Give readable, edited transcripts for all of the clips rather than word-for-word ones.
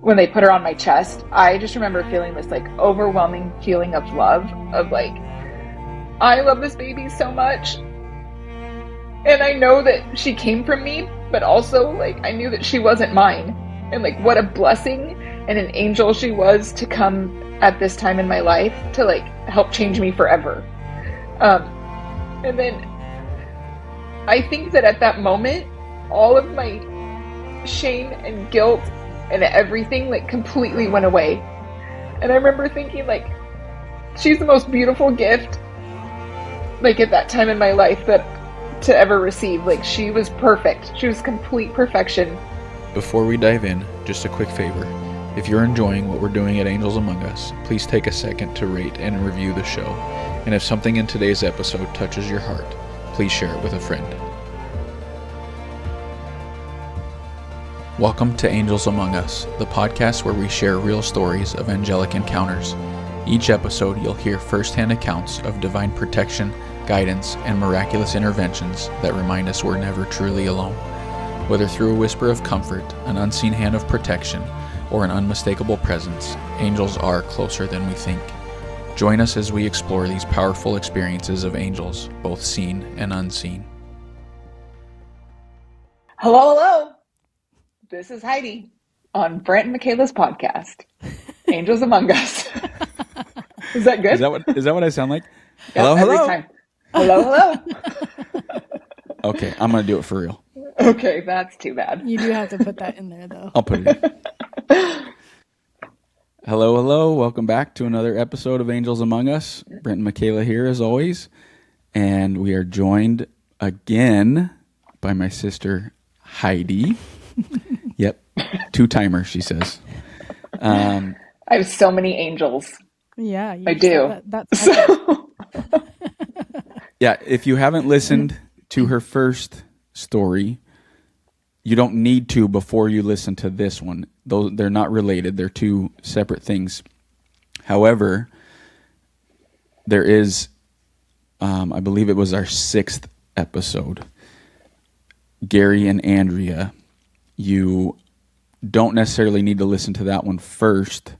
when they put her on my chest, I just remember feeling this like overwhelming feeling of love, of like, I love this baby so much. And I know that she came from me, but also like I knew that she wasn't mine. And like what a blessing and an angel she was to come at this time in my life to like help change me forever. And then I think that at that moment, all of my shame and guilt and everything like completely went away. And I remember thinking like, she's the most beautiful gift like at that time in my life that to ever receive. Like she was perfect. She was complete perfection. Before we dive in, just a quick favor. If you're enjoying what we're doing at Angels Among Us, please take a second to rate and review the show. And if something in today's episode touches your heart, please share it with a friend. Welcome to Angels Among Us, the podcast where we share real stories of angelic encounters. Each episode, you'll hear firsthand accounts of divine protection, guidance, and miraculous interventions that remind us we're never truly alone. Whether through a whisper of comfort, an unseen hand of protection, or an unmistakable presence, angels are closer than we think. Join us as we explore these powerful experiences of angels, both seen and unseen. Hello, hello. This is Heidi on Brent and Michaela's podcast, Angels Among Us. Is that good? Is that what I sound like? Yep, Hello, every hello. time. Hello, hello. Okay, I'm going to do it for real. Okay, that's too bad. You do have to put that in there, though. I'll put it in. Hello, hello. Welcome back to another episode of Angels Among Us. Brent and Michaela here as always. And we are joined again by my sister, Heidi. Yep, two-timer, she says. I have so many angels. Yeah, I do. That's Yeah, if you haven't listened to her first story, you don't need to before you listen to this one. They're not related. They're two separate things. However, there is, I believe it was our 6th episode, Gary and Andrea. You don't necessarily need to listen to that one first,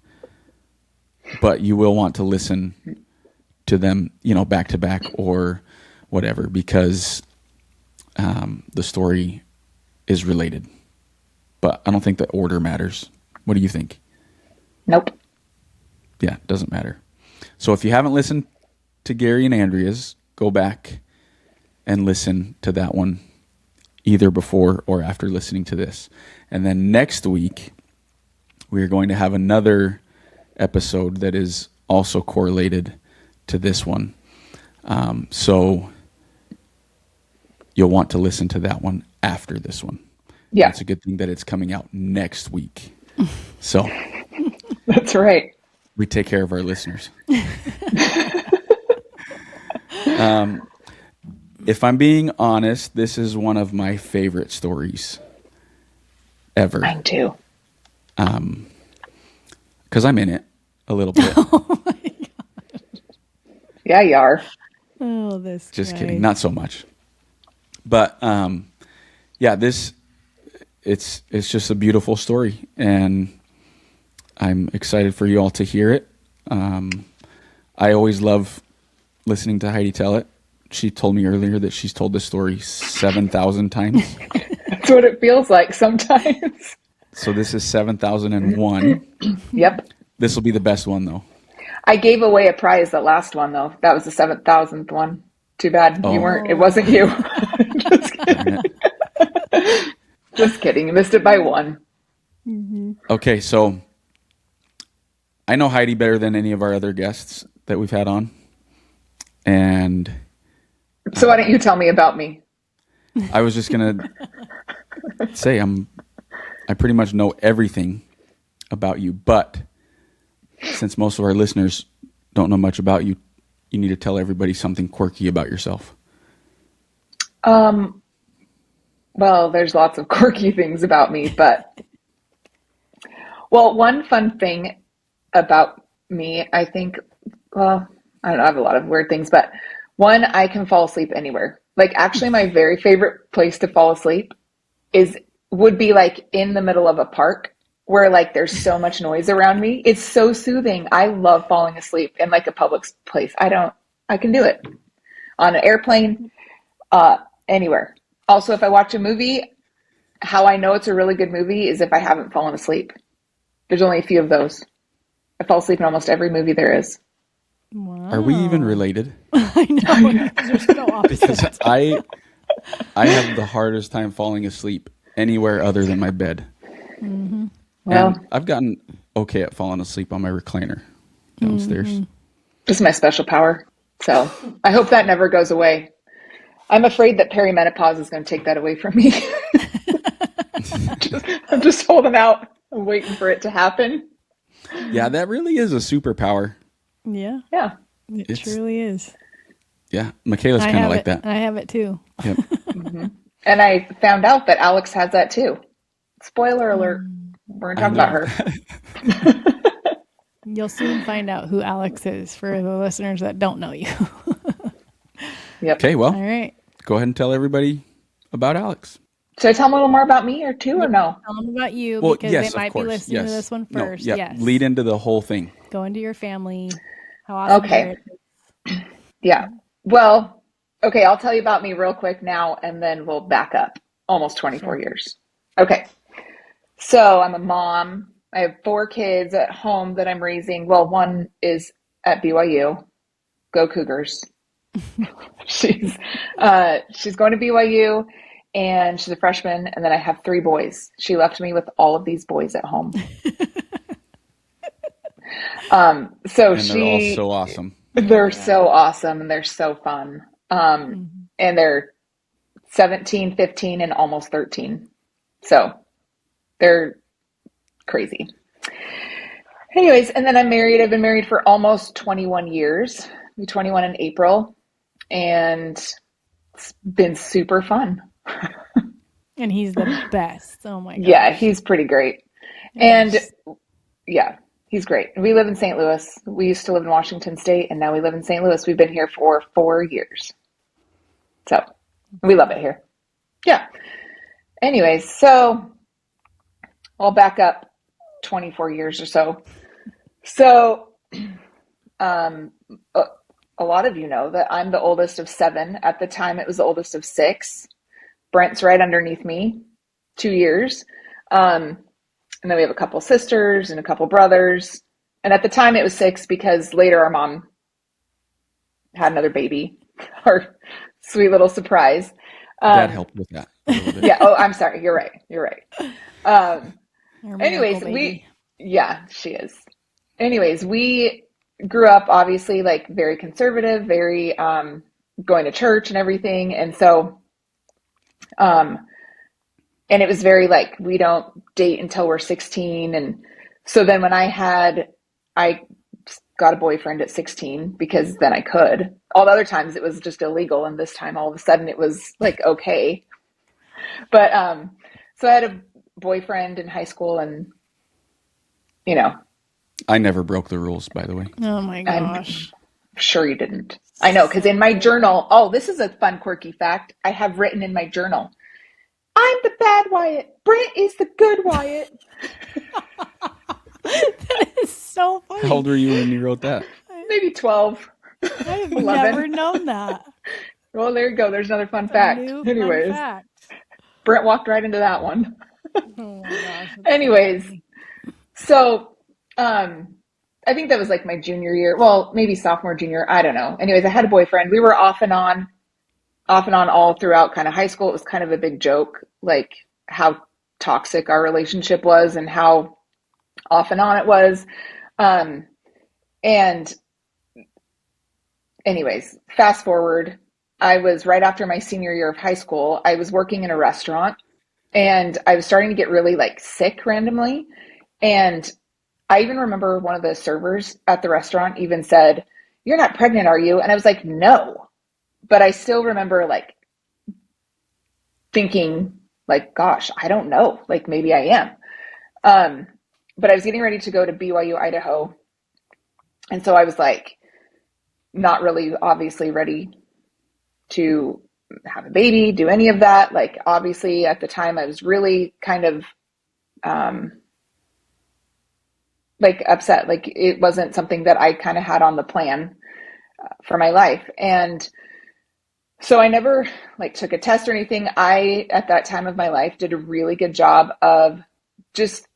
but you will want to listen to them, back to back or whatever, because the story is related. But I don't think the order matters. What do you think? Nope. Yeah, it doesn't matter. So if you haven't listened to Gary and Andrea's, go back and listen to that one either before or after listening to this. And then next week, we are going to have another episode that is also correlated to this one. So you'll want to listen to that one after this one. Yeah. It's a good thing that it's coming out next week. So That's right. we take care of our listeners. If I'm being honest, this is one of my favorite stories ever. Mine too. Because I'm in it a little bit. Oh my God. Yeah, you are. Oh, this Just guy. kidding. Not so much. But yeah, it's just a beautiful story, and I'm excited for you all to hear it. I always love listening to Heidi tell it. She told me earlier that she's told this story 7,000 times. That's what it feels like sometimes. So this is 7,001. Yep. This will be the best one, though. I gave away a prize the last one, though. That was the 7,000th one. Too bad you weren't. It wasn't you. Just kidding. Just kidding. You missed it by one. Mm-hmm. Okay, so I know Heidi better than any of our other guests that we've had on. And so why don't you tell me about me? I was just going to say I pretty much know everything about you, but since most of our listeners don't know much about you, you need to tell everybody something quirky about yourself. Well, there's lots of quirky things about me, but one fun thing about me, I think, I don't know, I have a lot of weird things, but one, I can fall asleep anywhere. Like actually my very favorite place to fall asleep would be like in the middle of a park where like there's so much noise around me. It's so soothing. I love falling asleep in like a public place. I can do it on an airplane, anywhere. Also, if I watch a movie, how I know it's a really good movie is if I haven't fallen asleep. There's only a few of those. I fall asleep in almost every movie there is. Wow. Are we even related? I know. You're so opposite. Because I have the hardest time falling asleep anywhere other than my bed. Mm-hmm. Well, And I've gotten okay at falling asleep on my recliner downstairs. Mm-hmm. this is my special power. So I hope that never goes away. I'm afraid that perimenopause is going to take that away from me. I'm just holding out. I'm waiting for it to happen. Yeah, that really is a superpower. Yeah, Yeah. it It's- truly is. Yeah, Michaela's I kind of have like it. that. I have it too. Yep. And I found out that Alex has that too. Spoiler alert. We're going to talk about her. You'll soon find out who Alex is for the listeners that don't know you. Yep. Okay, well, All right. go ahead and tell everybody about Alex. Should I tell them a little more about me or two or no? Tell them about you Well, because yes, they might of course. be listening yes. to this one No, first. yeah, Yes. lead into the whole thing. Go into your family. How awesome Okay. it is. Yeah. Well, okay, I'll tell you about me real quick now and then we'll back up almost 24 years. Okay. So I'm a mom. I have 4 kids at home that I'm raising. Well, one is at BYU. Go Cougars. she's going to BYU and she's a freshman. And then I have 3 boys. She left me with all of these boys at home. So And they're all so awesome. they're so awesome and they're so fun. And they're 17, 15, and almost 13. So they're crazy. Anyways, and then I'm married. I've been married for almost 21 years. I'll be 21 in April. And it's been super fun. And he's the best. Oh my god. Yeah, he's pretty great. And yeah, he's great. We live in St. Louis. We used to live in Washington State, and now we live in St. Louis. We've been here for 4 years. So we love it here. Yeah. Anyways, so I'll back up 24 years or so. So a lot of you know that I'm the oldest of 7. At the time, it was the oldest of 6. Brent's right underneath me, 2 years. And then we have a couple sisters and a couple brothers. And at the time, it was 6 because later our mom had another baby, our sweet little surprise. Dad helped with that a little bit. Yeah. Oh, I'm sorry. You're right. You're right. Our miracle Anyways, baby. yeah, she is. Anyways, we grew up obviously like very conservative, very going to church and everything. And so, and it was very like, we don't date until we're 16. And so then when I got a boyfriend at 16 because then I could. All the other times it was just illegal. And this time all of a sudden it was like, okay. But, so I had a boyfriend in high school and, you know, I never broke the rules, by the way. Oh my gosh. sure you didn't. I know, because in my journal, oh, this is a fun, quirky fact. I have written in my journal, I'm the bad Wyatt. Brent is the good Wyatt. That is so funny. How old were you when you wrote that? Maybe 12. I've 11. never known that. Well, there you go. There's another fun A fact. new fun Anyways, fact. Brent walked right into that one. Oh my gosh. that's Anyways, funny. so I think that was like my junior year. Well, maybe sophomore, junior. I don't know. Anyways, I had a boyfriend. We were off and on all throughout kind of high school. It was kind of a big joke, like how toxic our relationship was and how off and on it was. And anyways, fast forward, I was right after my senior year of high school. I was working in a restaurant and I was starting to get really like sick randomly. And I even remember one of the servers at the restaurant even said, "You're not pregnant, are you?" And I was like, "No." But I still remember like thinking like, gosh, I don't know. Like maybe I am. But I was getting ready to go to BYU, Idaho. And so I was like, not really obviously ready to have a baby, do any of that. Like obviously at the time I was really kind of like upset. Like it wasn't something that I kind of had on the plan for my life. And so I never like took a test or anything. I, at that time of my life, did a really good job of just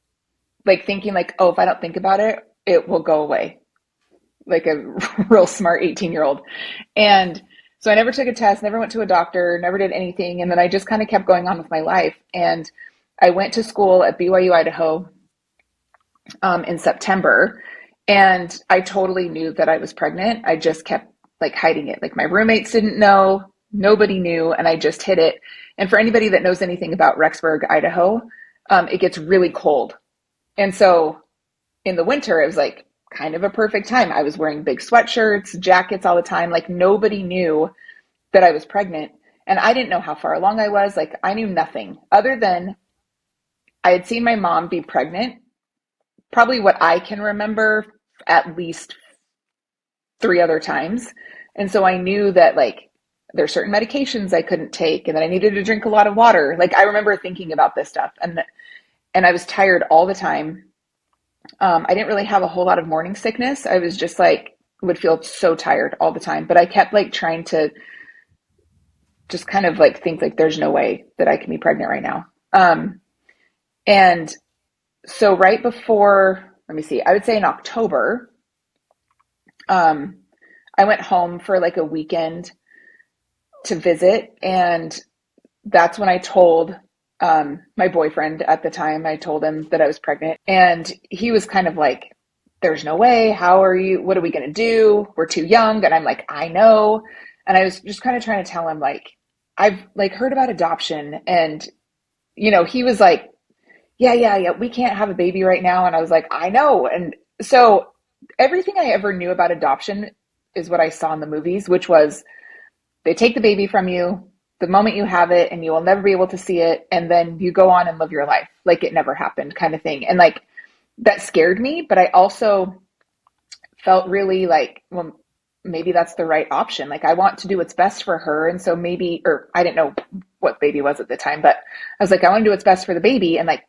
like thinking like, oh, if I don't think about it, it will go away. Like a real smart 18-year-old. And so I never took a test, never went to a doctor, never did anything. And then I just kind of kept going on with my life. And I went to school at BYU, Idaho, in September. And I totally knew that I was pregnant. I just kept like hiding it. Like my roommates didn't know, nobody knew, and I just hid it. And for anybody that knows anything about Rexburg, Idaho, it gets really cold. And so in the winter, it was like kind of a perfect time. I was wearing big sweatshirts, jackets all the time. Like nobody knew that I was pregnant. And I didn't know how far along I was. Like I knew nothing other than I had seen my mom be pregnant, probably what I can remember at least 3 other times. And so I knew that like there's certain medications I couldn't take and that I needed to drink a lot of water. Like I remember thinking about this stuff and I was tired all the time. I didn't really have a whole lot of morning sickness. I was just like, would feel so tired all the time. But I kept like trying to just kind of like think like there's no way that I can be pregnant right now. And so right before, let me see, I would say in October, I went home for like a weekend to visit. And that's when I told my boyfriend at the time, I told him that I was pregnant. And he was kind of like, there's no way. How are you? What are we going to do? We're too young. And I'm like, I know. And I was just kind of trying to tell him like, I've like heard about adoption. And, you know, he was like, yeah, we can't have a baby right now. And I was like, I know. And so everything I ever knew about adoption is what I saw in the movies, which was they take the baby from you the moment you have it and you will never be able to see it. And then you go on and live your life like it never happened kind of thing. And like that scared me, but I also felt really like, well, maybe that's the right option. Like I want to do what's best for her. And so maybe, or I didn't know what baby was at the time, but I was like, I want to do what's best for the baby. And like,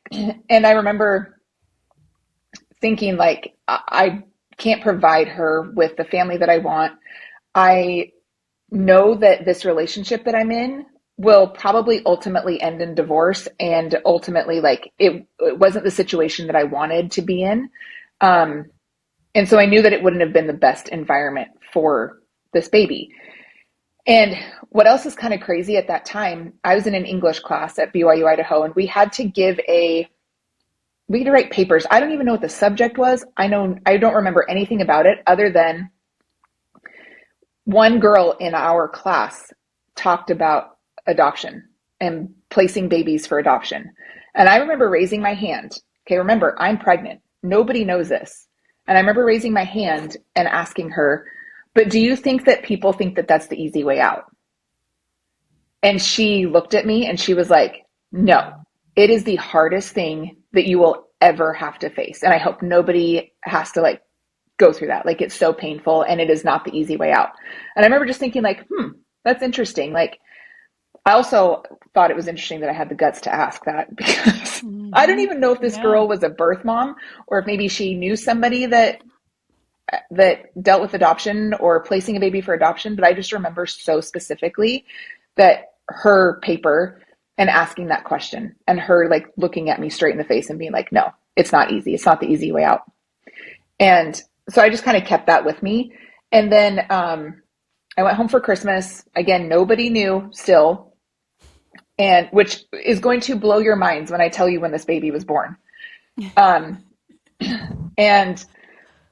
and I remember thinking like, I can't provide her with the family that I want. I know that this relationship that I'm in will probably ultimately end in divorce. And ultimately, like it wasn't the situation that I wanted to be in. And so I knew that it wouldn't have been the best environment for this baby. And what else is kind of crazy at that time, I was in an English class at BYU, Idaho, and we had to write papers. I don't even know what the subject was. I don't remember anything about it other than one girl in our class talked about adoption and placing babies for adoption. And I remember raising my hand. Okay, remember, I'm pregnant. Nobody knows this. And I remember raising my hand and asking her, but do you think that people think that that's the easy way out? And she looked at me and she was like, no, it is the hardest thing that you will ever have to face. And I hope nobody has to like go through that. Like it's so painful and it is not the easy way out. And I remember just thinking like, that's interesting. Like I also thought it was interesting that I had the guts to ask that because I don't even know if this girl was a birth mom or if maybe she knew somebody that dealt with adoption or placing a baby for adoption. But I just remember so specifically that her paper and asking that question and her like looking at me straight in the face and being like, no, it's not easy. It's not the easy way out. And so I just kind of kept that with me. And then I went home for Christmas. Again, nobody knew still. And which is going to blow your minds when I tell you when this baby was born. And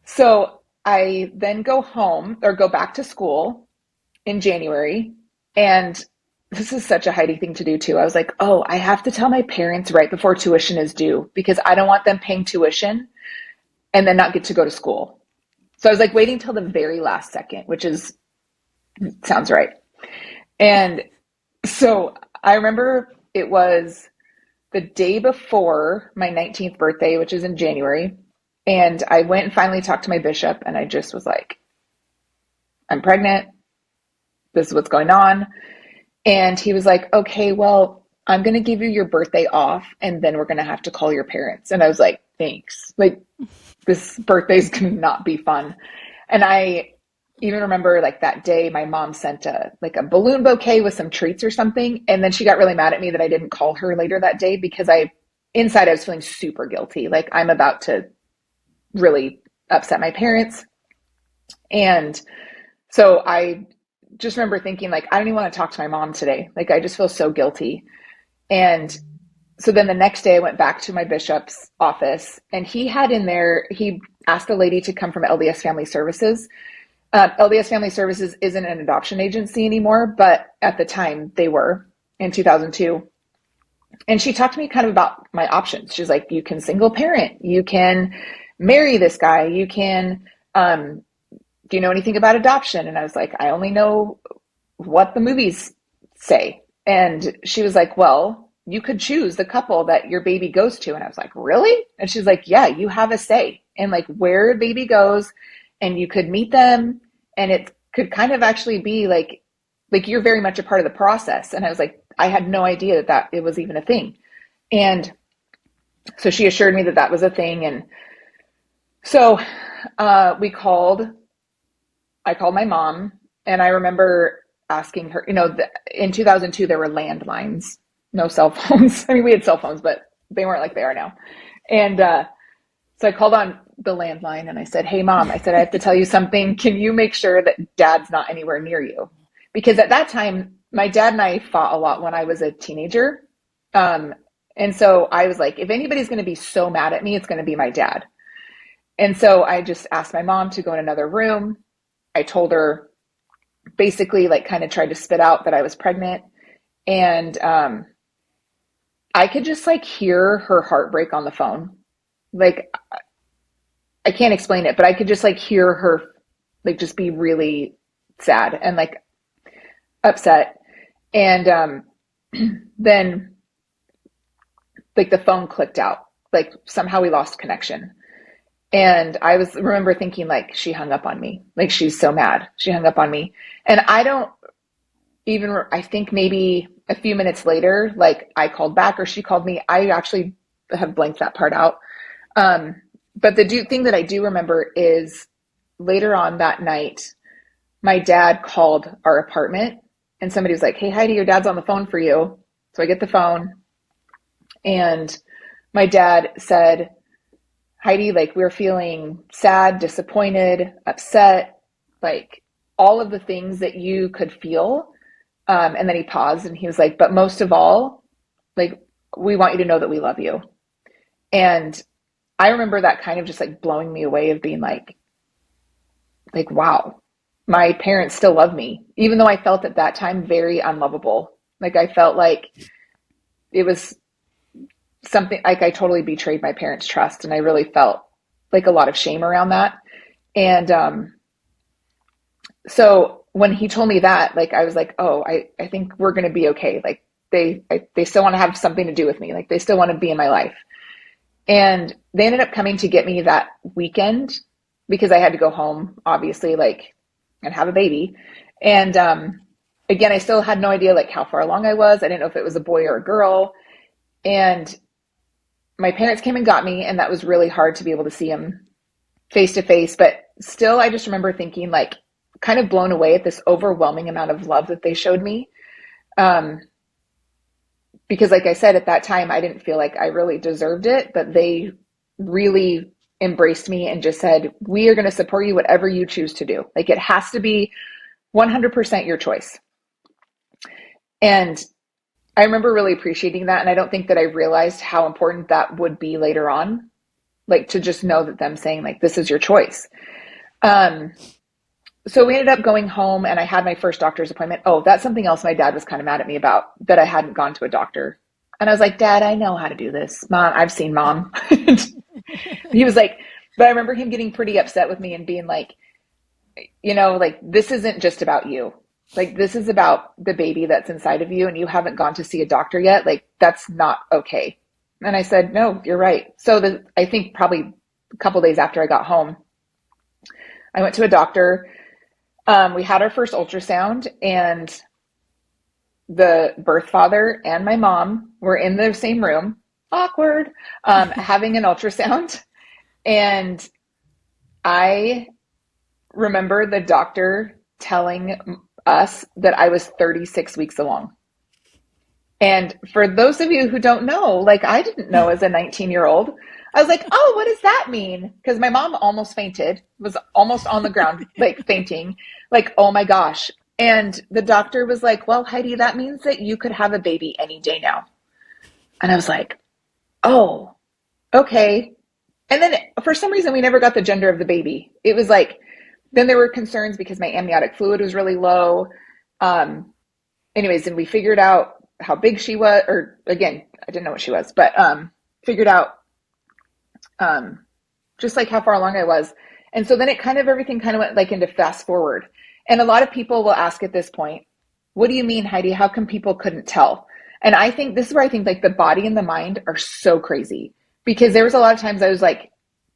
so I then go home or go back to school in January. And this is such a Heidi thing to do too. I was like, oh, I have to tell my parents right before tuition is due because I don't want them paying tuition and then not get to go to school. So I was like waiting till the very last second, which sounds right. And so I remember it was the day before my 19th birthday, which is in January. And I went and finally talked to my bishop and I just was like, I'm pregnant. This is what's going on. And he was like, okay, well, I'm going to give you your birthday off and then we're going to have to call your parents. And I was like, thanks. Like, this birthday's gonna not be fun. And I even remember like that day my mom sent a balloon bouquet with some treats or something. And then she got really mad at me that I didn't call her later that day because inside I was feeling super guilty. Like I'm about to really upset my parents. And so I just remember thinking like, I don't even want to talk to my mom today. Like I just feel so guilty. And so then the next day I went back to my bishop's office and he asked a lady to come from LDS Family Services. LDS Family Services isn't an adoption agency anymore, but at the time they were in 2002. And she talked to me kind of about my options. She's like, you can single parent, you can marry this guy, you can, do you know anything about adoption? And I was like, I only know what the movies say. And she was like, well, you could choose the couple that your baby goes to. And I was like, really? And she's like, yeah, you have a say in like where a baby goes and you could meet them. And it could kind of actually be like you're very much a part of the process. And I was like, I had no idea that it was even a thing. And so she assured me that that was a thing. And so I called my mom and I remember asking her, in 2002, there were landlines, no cell phones. I mean, we had cell phones, but they weren't like they are now. And so I called on the landline and I said, hey, Mom, I said, I have to tell you something. Can you make sure that Dad's not anywhere near you? Because at that time, my dad and I fought a lot when I was a teenager. And so I was like, if anybody's going to be so mad at me, it's going to be my dad. And so I just asked my mom to go in another room. I told her basically like kind of tried to spit out that I was pregnant. And I could just like hear her heartbreak on the phone. Like, I can't explain it, but I could just like hear her like just be really sad and like upset. And then like the phone clicked out. Like somehow we lost connection. And I remember thinking like she hung up on me. Like she's so mad. She hung up on me. And I think maybe a few minutes later, like I called back or she called me. I actually have blanked that part out. But the thing that I do remember is later on that night, my dad called our apartment and somebody was like, hey, Heidi, your dad's on the phone for you. So I get the phone and my dad said, Heidi, like we're feeling sad, disappointed, upset, like all of the things that you could feel. And then he paused and he was like, but most of all, like we want you to know that we love you. And I remember that kind of just like blowing me away of being like, wow, my parents still love me, even though I felt at that time very unlovable. Like I felt like it was something like I totally betrayed my parents' trust. And I really felt like a lot of shame around that. And so when he told me that, like, I was like, oh, I think we're going to be okay. Like they still want to have something to do with me. Like they still want to be in my life. And they ended up coming to get me that weekend because I had to go home, obviously, like, and have a baby. And again, I still had no idea like how far along I was. I didn't know if it was a boy or a girl. And my parents came and got me, and that was really hard to be able to see him face to face. But still, I just remember thinking like kind of blown away at this overwhelming amount of love that they showed me. Because like I said, at that time, I didn't feel like I really deserved it, but they really embraced me and just said, we are going to support you, whatever you choose to do. Like it has to be 100% your choice. And I remember really appreciating that. And I don't think that I realized how important that would be later on, like to just know that them saying like, this is your choice. So we ended up going home and I had my first doctor's appointment. Oh, that's something else my dad was kind of mad at me about, that I hadn't gone to a doctor. And I was like, Dad, I know how to do this. Mom, I've seen Mom. He was like, but I remember him getting pretty upset with me and being like, like this isn't just about you. Like this is about the baby that's inside of you and you haven't gone to see a doctor yet. Like that's not okay. And I said, no, you're right. So I think probably a couple days after I got home, I went to a doctor. We had our first ultrasound and the birth father and my mom were in the same room, awkward, having an ultrasound. And I remember the doctor telling us that I was 36 weeks along. And for those of you who don't know, like I didn't know as a 19-year-old, I was like, oh, what does that mean? Because my mom almost fainted, was almost on the ground, like fainting, like, oh my gosh. And the doctor was like, well, Heidi, that means that you could have a baby any day now. And I was like, oh, okay. And then for some reason, we never got the gender of the baby. It was like, then there were concerns because my amniotic fluid was really low. Um, Anyways, and we figured out how big she was, or again, I didn't know what she was, but figured out just like how far along I was. And so then it kind of, everything kind of went like into fast forward. And a lot of people will ask at this point, what do you mean, Heidi? How come people couldn't tell? And I think this is where I think like the body and the mind are so crazy, because there was a lot of times I was like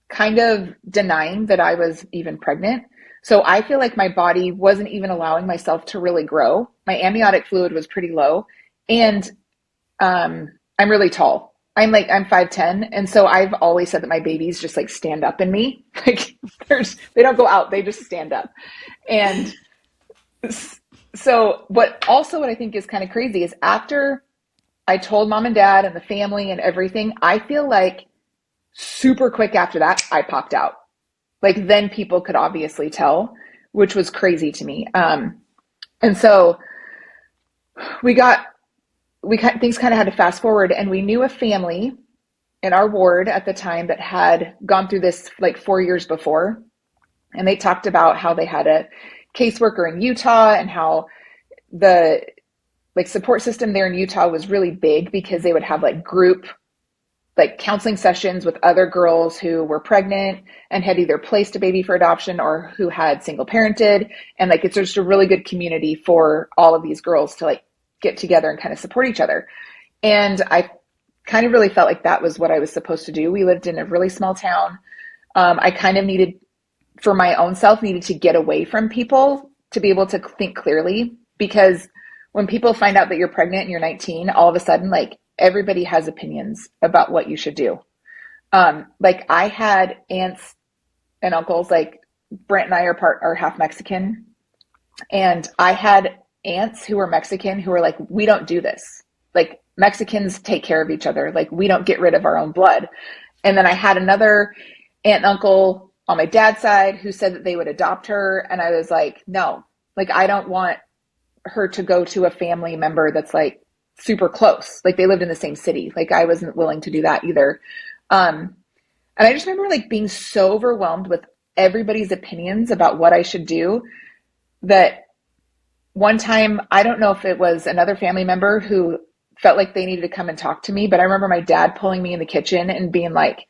kind of denying that I was even pregnant. So I feel like my body wasn't even allowing myself to really grow. My amniotic fluid was pretty low, and I'm really tall. I'm 5'10", and so I've always said that my babies just like stand up in me. Like they don't go out, they just stand up. And so what I think is kind of crazy is after I told mom and dad and the family and everything, I feel like super quick after that, I popped out. Like then people could obviously tell, which was crazy to me. And so we got, things kind of had to fast forward, and we knew a family in our ward at the time that had gone through this like 4 years before. And they talked about how they had a caseworker in Utah and how the like support system there in Utah was really big, because they would have like group like counseling sessions with other girls who were pregnant and had either placed a baby for adoption or who had single parented. And like, it's just a really good community for all of these girls to like get together and kind of support each other. And I kind of really felt like that was what I was supposed to do. We lived in a really small town. I kind of needed, for my own self, needed to get away from people to be able to think clearly, because when people find out that you're pregnant and you're 19, all of a sudden, like everybody has opinions about what you should do. Like I had aunts and uncles, like Brent and I are half Mexican. And I had aunts who were Mexican who were like, we don't do this. Like Mexicans take care of each other. Like we don't get rid of our own blood. And then I had another aunt and uncle on my dad's side who said that they would adopt her. And I was like, no, like I don't want her to go to a family member that's like super close. Like they lived in the same city. Like I wasn't willing to do that either. And I just remember like being so overwhelmed with everybody's opinions about what I should do, that one time, I don't know if it was another family member who felt like they needed to come and talk to me, but I remember my dad pulling me in the kitchen and being like,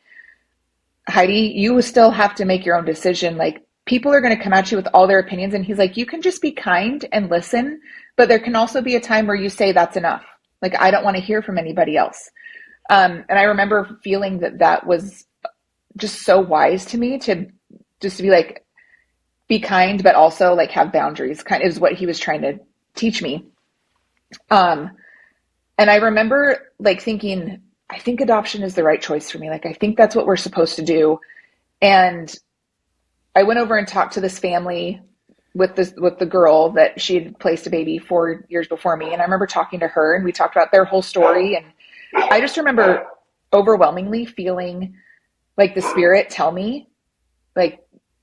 Heidi, you still have to make your own decision. Like people are going to come at you with all their opinions. And he's like, you can just be kind and listen, but there can also be a time where you say that's enough. Like, I don't want to hear from anybody else. And I remember feeling that that was just so wise to me, to just be like, be kind, but also like have boundaries, kind of is what he was trying to teach me. And I remember like thinking, I think adoption is the right choice for me. Like, I think that's what we're supposed to do. And I went over and talked to this family with the girl that she had placed a baby 4 years before me. And I remember talking to her, and we talked about their whole story. And I just remember overwhelmingly feeling like the spirit tell me, like,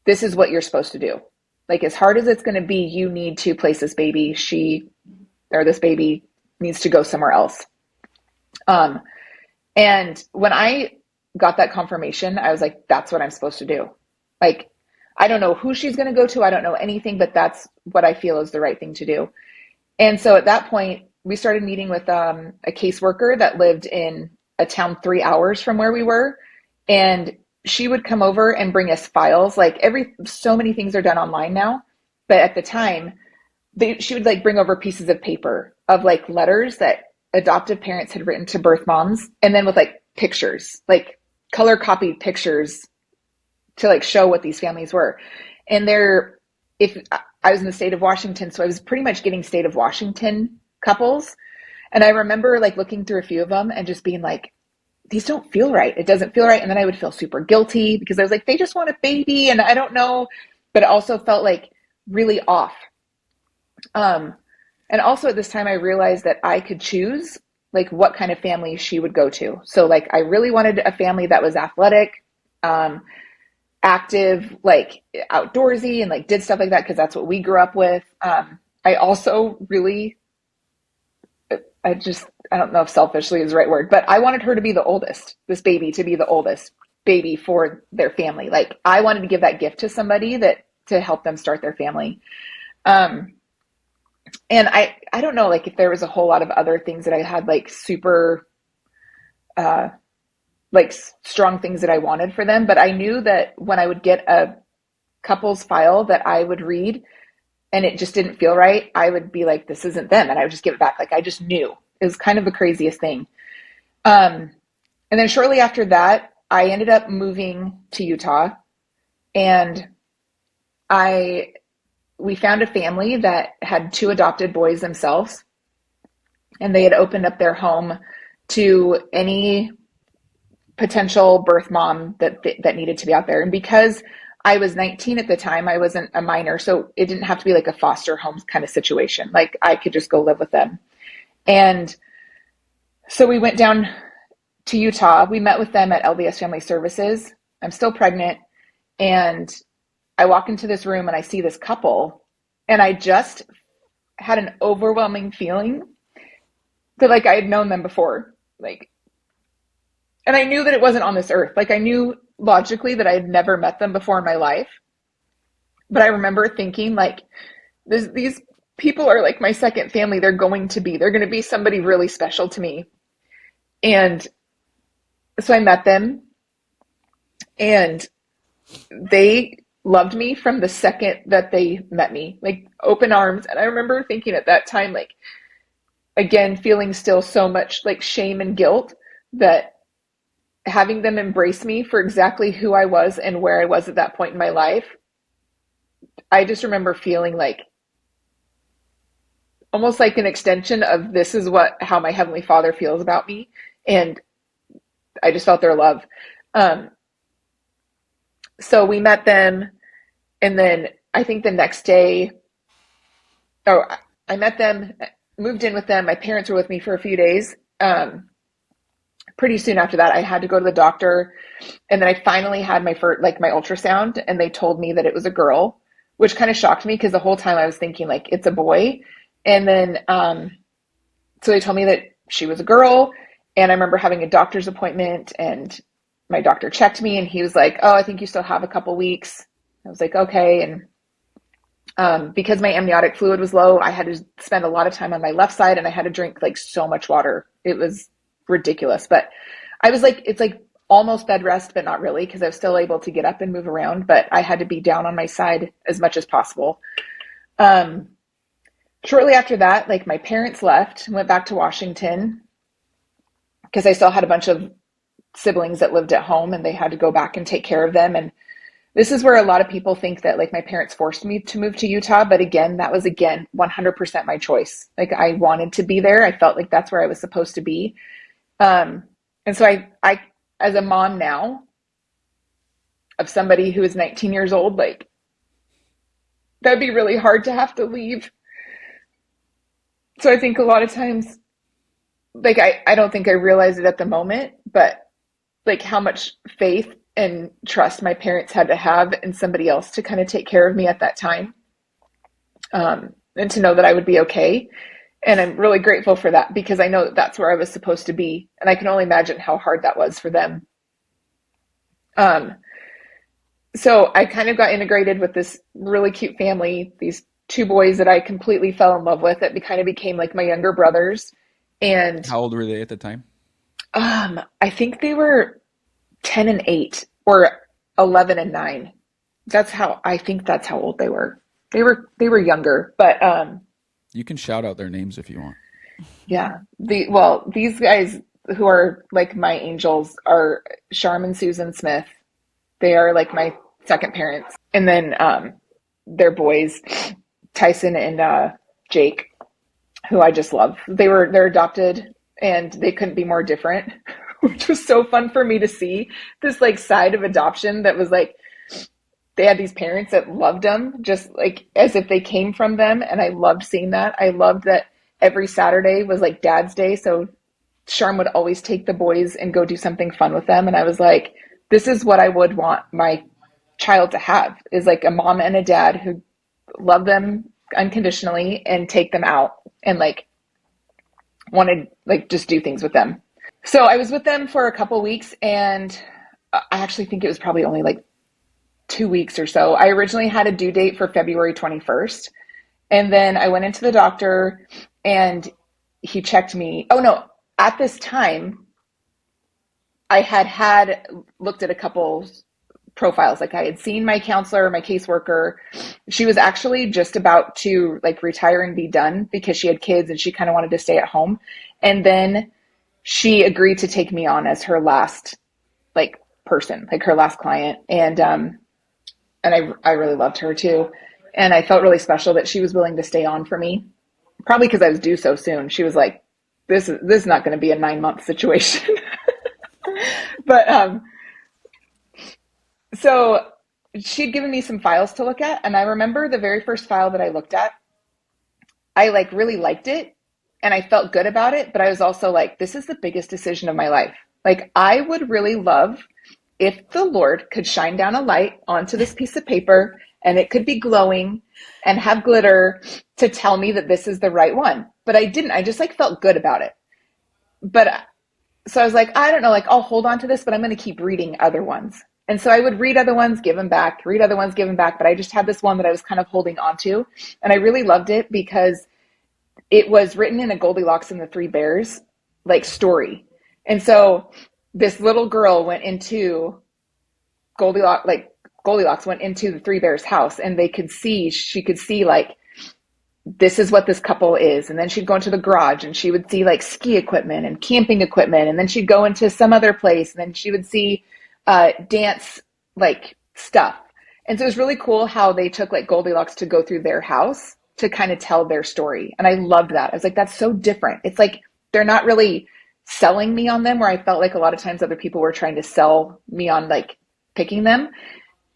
this is what you're supposed to do. Like, as hard as it's going to be, you need to place this baby. This baby needs to go somewhere else. And when I got that confirmation, I was like, that's what I'm supposed to do. Like, I don't know who she's going to go to. I don't know anything, but that's what I feel is the right thing to do. And so at that point, we started meeting with a caseworker that lived in a town 3 hours from where we were. And she would come over and bring us files. Like so many things are done online now. But at the time, she would like bring over pieces of paper of like letters that adoptive parents had written to birth moms. And then with like pictures, like color copied pictures to like show what these families were. And if I was in the state of Washington, so I was pretty much getting state of Washington couples. And I remember like looking through a few of them and just being like, these don't feel right. It doesn't feel right. And then I would feel super guilty because I was like, they just want a baby. And I don't know, but it also felt like really off. Um, and also at this time, I realized that I could choose like what kind of family she would go to. So like, I really wanted a family that was athletic, um, active, like outdoorsy and like did stuff like that because that's what we grew up with. I also really, I don't know if selfishly is the right word, but I wanted her to be the oldest, this baby to be the oldest baby for their family. Like I wanted to give that gift to somebody that to help them start their family. Um, and I don't know, like if there was a whole lot of other things that I had like super, uh, like strong things that I wanted for them, but I knew that when I would get a couple's file that I would read and it just didn't feel right, I would be like, this isn't them. And I would just give it back. Like I just knew. It was kind of the craziest thing. Um, and then shortly after that, I ended up moving to Utah and I we found a family that had two adopted boys themselves and they had opened up their home to any potential birth mom that needed to be out there. And because I was 19 at the time, I wasn't a minor, so it didn't have to be like a foster home kind of situation. Like I could just go live with them. And so we went down to Utah. We met with them at LDS Family Services. I'm still pregnant, and I walk into this room and I see this couple, and I just had an overwhelming feeling that like I had known them before. Like, and I knew that it wasn't on this earth. Like I knew logically that I had never met them before in my life. But I remember thinking like these people are like my second family. They're going to be somebody really special to me. And so I met them and they loved me from the second that they met me, like open arms. And I remember thinking at that time, like, again, feeling still so much like shame and guilt that having them embrace me for exactly who I was and where I was at that point in my life, I just remember feeling like almost like an extension of this is how my Heavenly Father feels about me. And I just felt their love. Um, so we met them. And then I think the next day, oh, I met them, moved in with them. My parents were with me for a few days. Pretty soon after that, I had to go to the doctor. And then I finally had my first, like my ultrasound, and they told me that it was a girl, which kind of shocked me because the whole time I was thinking like it's a boy. And then, so they told me that she was a girl. And I remember having a doctor's appointment and my doctor checked me and he was like, oh, I think you still have a couple weeks. I was like, okay. And because my amniotic fluid was low, I had to spend a lot of time on my left side and I had to drink like so much water. It was ridiculous. But I was like, it's like almost bed rest, but not really because I was still able to get up and move around. But I had to be down on my side as much as possible. Shortly after that, like my parents left and went back to Washington because I still had a bunch of siblings that lived at home and they had to go back and take care of them. And this is where a lot of people think that like my parents forced me to move to Utah. But again, that was 100% my choice. Like I wanted to be there. I felt like that's where I was supposed to be. And so I, as a mom now of somebody who is 19 years old, like that'd be really hard to have to leave. So I think a lot of times, like I don't think I realized it at the moment, but like how much faith and trust my parents had to have in somebody else to kind of take care of me at that time. And to know that I would be okay. And I'm really grateful for that because I know that that's where I was supposed to be. And I can only imagine how hard that was for them. So I kind of got integrated with this really cute family, these two boys that I completely fell in love with. That kind of became like my younger brothers. And How old were they at the time? I think they were 10 and 8 or 11 and 9. I think that's how old they were. They were younger, but You can shout out their names if you want. yeah. These guys who are like my angels are Sharm and Susan Smith. They are like my second parents. And then their boys, Tyson and Jake, who I just love. They're adopted and they couldn't be more different. which was so fun for me to see this like side of adoption that was like, they had these parents that loved them just like as if they came from them. And I loved seeing that. I loved that every Saturday was like dad's day. So Sharm would always take the boys and go do something fun with them. And I was like, this is what I would want my child to have, is like a mom and a dad who love them unconditionally and take them out and like wanted like just do things with them. So I was with them for a couple weeks, and I actually think it was probably only like 2 weeks or so. I originally had a due date for February 21st. And then I went into the doctor and he checked me. Oh no, at this time I had looked at a couple profiles. Like I had seen my counselor, my caseworker. She was actually just about to like retire and be done because she had kids and she kind of wanted to stay at home. And then she agreed to take me on as her last like person, like her last client. And I really loved her too. And I felt really special that she was willing to stay on for me, probably because I was due so soon. She was like, this is not going to be a 9-month situation. But so she'd given me some files to look at. And I remember the very first file that I looked at, I like really liked it and I felt good about it. But I was also like, this is the biggest decision of my life. Like I would really love if the Lord could shine down a light onto this piece of paper and it could be glowing and have glitter to tell me that this is the right one. But I didn't. I just like felt good about it. But so I was like, I don't know, like I'll hold on to this, but I'm going to keep reading other ones. And so I would read other ones, give them back, read other ones, give them back. But I just had this one that I was kind of holding on to. And I really loved it because it was written in a Goldilocks and the Three Bears like story. And so this little girl went into Goldilocks went into the Three Bears house, and she could see like, this is what this couple is. And then she'd go into the garage and she would see like ski equipment and camping equipment. And then she'd go into some other place and then she would see dance like stuff. And so it was really cool how they took like Goldilocks to go through their house to kind of tell their story. And I loved that. I was like, that's so different. It's like, they're not really selling me on them, where I felt like a lot of times other people were trying to sell me on like picking them.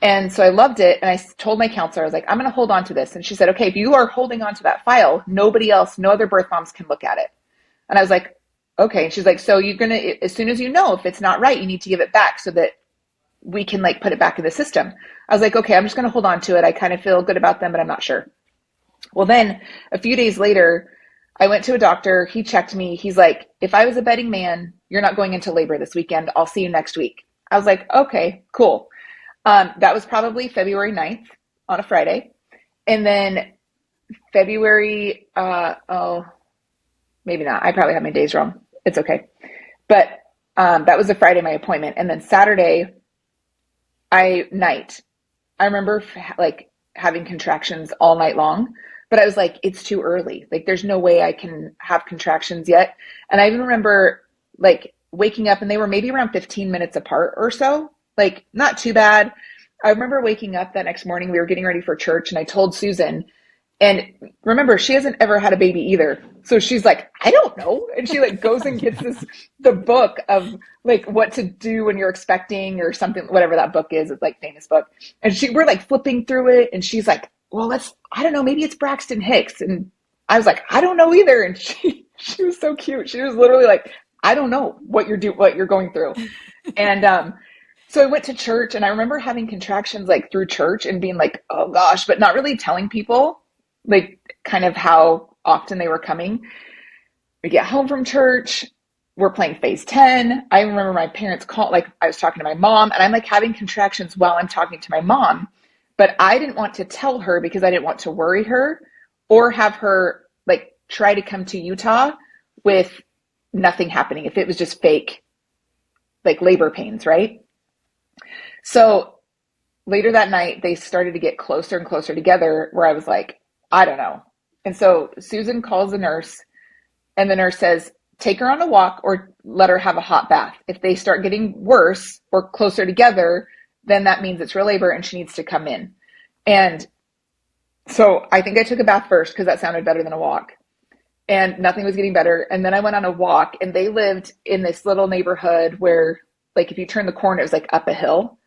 And so I loved it. And I told my counselor, I was like, I'm going to hold on to this. And she said, okay, if you are holding on to that file, nobody else, no other birth moms can look at it. And I was like, okay. And she's like, so you're going to, as soon as you know if it's not right, you need to give it back so that we can like put it back in the system. I was like, okay, I'm just going to hold on to it. I kind of feel good about them, but I'm not sure. Well, then a few days later, I went to a doctor. He checked me. He's like, if I was a betting man, you're not going into labor this weekend. I'll see you next week. I was like, okay, cool. That was probably February 9th on a Friday. And then February, maybe not. I probably have my days wrong. It's okay. But that was a Friday, my appointment. And then Saturday night, I remember like having contractions all night long, but I was like, it's too early. Like there's no way I can have contractions yet. And I even remember like waking up and they were maybe around 15 minutes apart or so. Like not too bad. I remember waking up that next morning, we were getting ready for church and I told Susan, and remember, she hasn't ever had a baby either. So she's like, I don't know. And she like goes and gets the book of like what to do when you're expecting or something, whatever that book is. It's like famous book. And we're like flipping through it. And she's like, well, I don't know, maybe it's Braxton Hicks. And I was like, I don't know either. And she was so cute. She was literally like, I don't know what you're going through. And, so I went to church and I remember having contractions like through church and being like, oh gosh, but not really telling people like kind of how often they were coming. We get home from church, we're playing phase 10. I remember my parents called, like I was talking to my mom and I'm like having contractions while I'm talking to my mom, but I didn't want to tell her because I didn't want to worry her or have her like try to come to Utah with nothing happening. If it was just fake, like labor pains, right? So later that night, they started to get closer and closer together where I was like, I don't know. And so Susan calls the nurse and the nurse says, take her on a walk or let her have a hot bath. If they start getting worse or closer together, then that means it's real labor and she needs to come in. And so I think I took a bath first because that sounded better than a walk. and nothing was getting better. And then I went on a walk, and they lived in this little neighborhood where, like, if you turn the corner, it was like up a hill.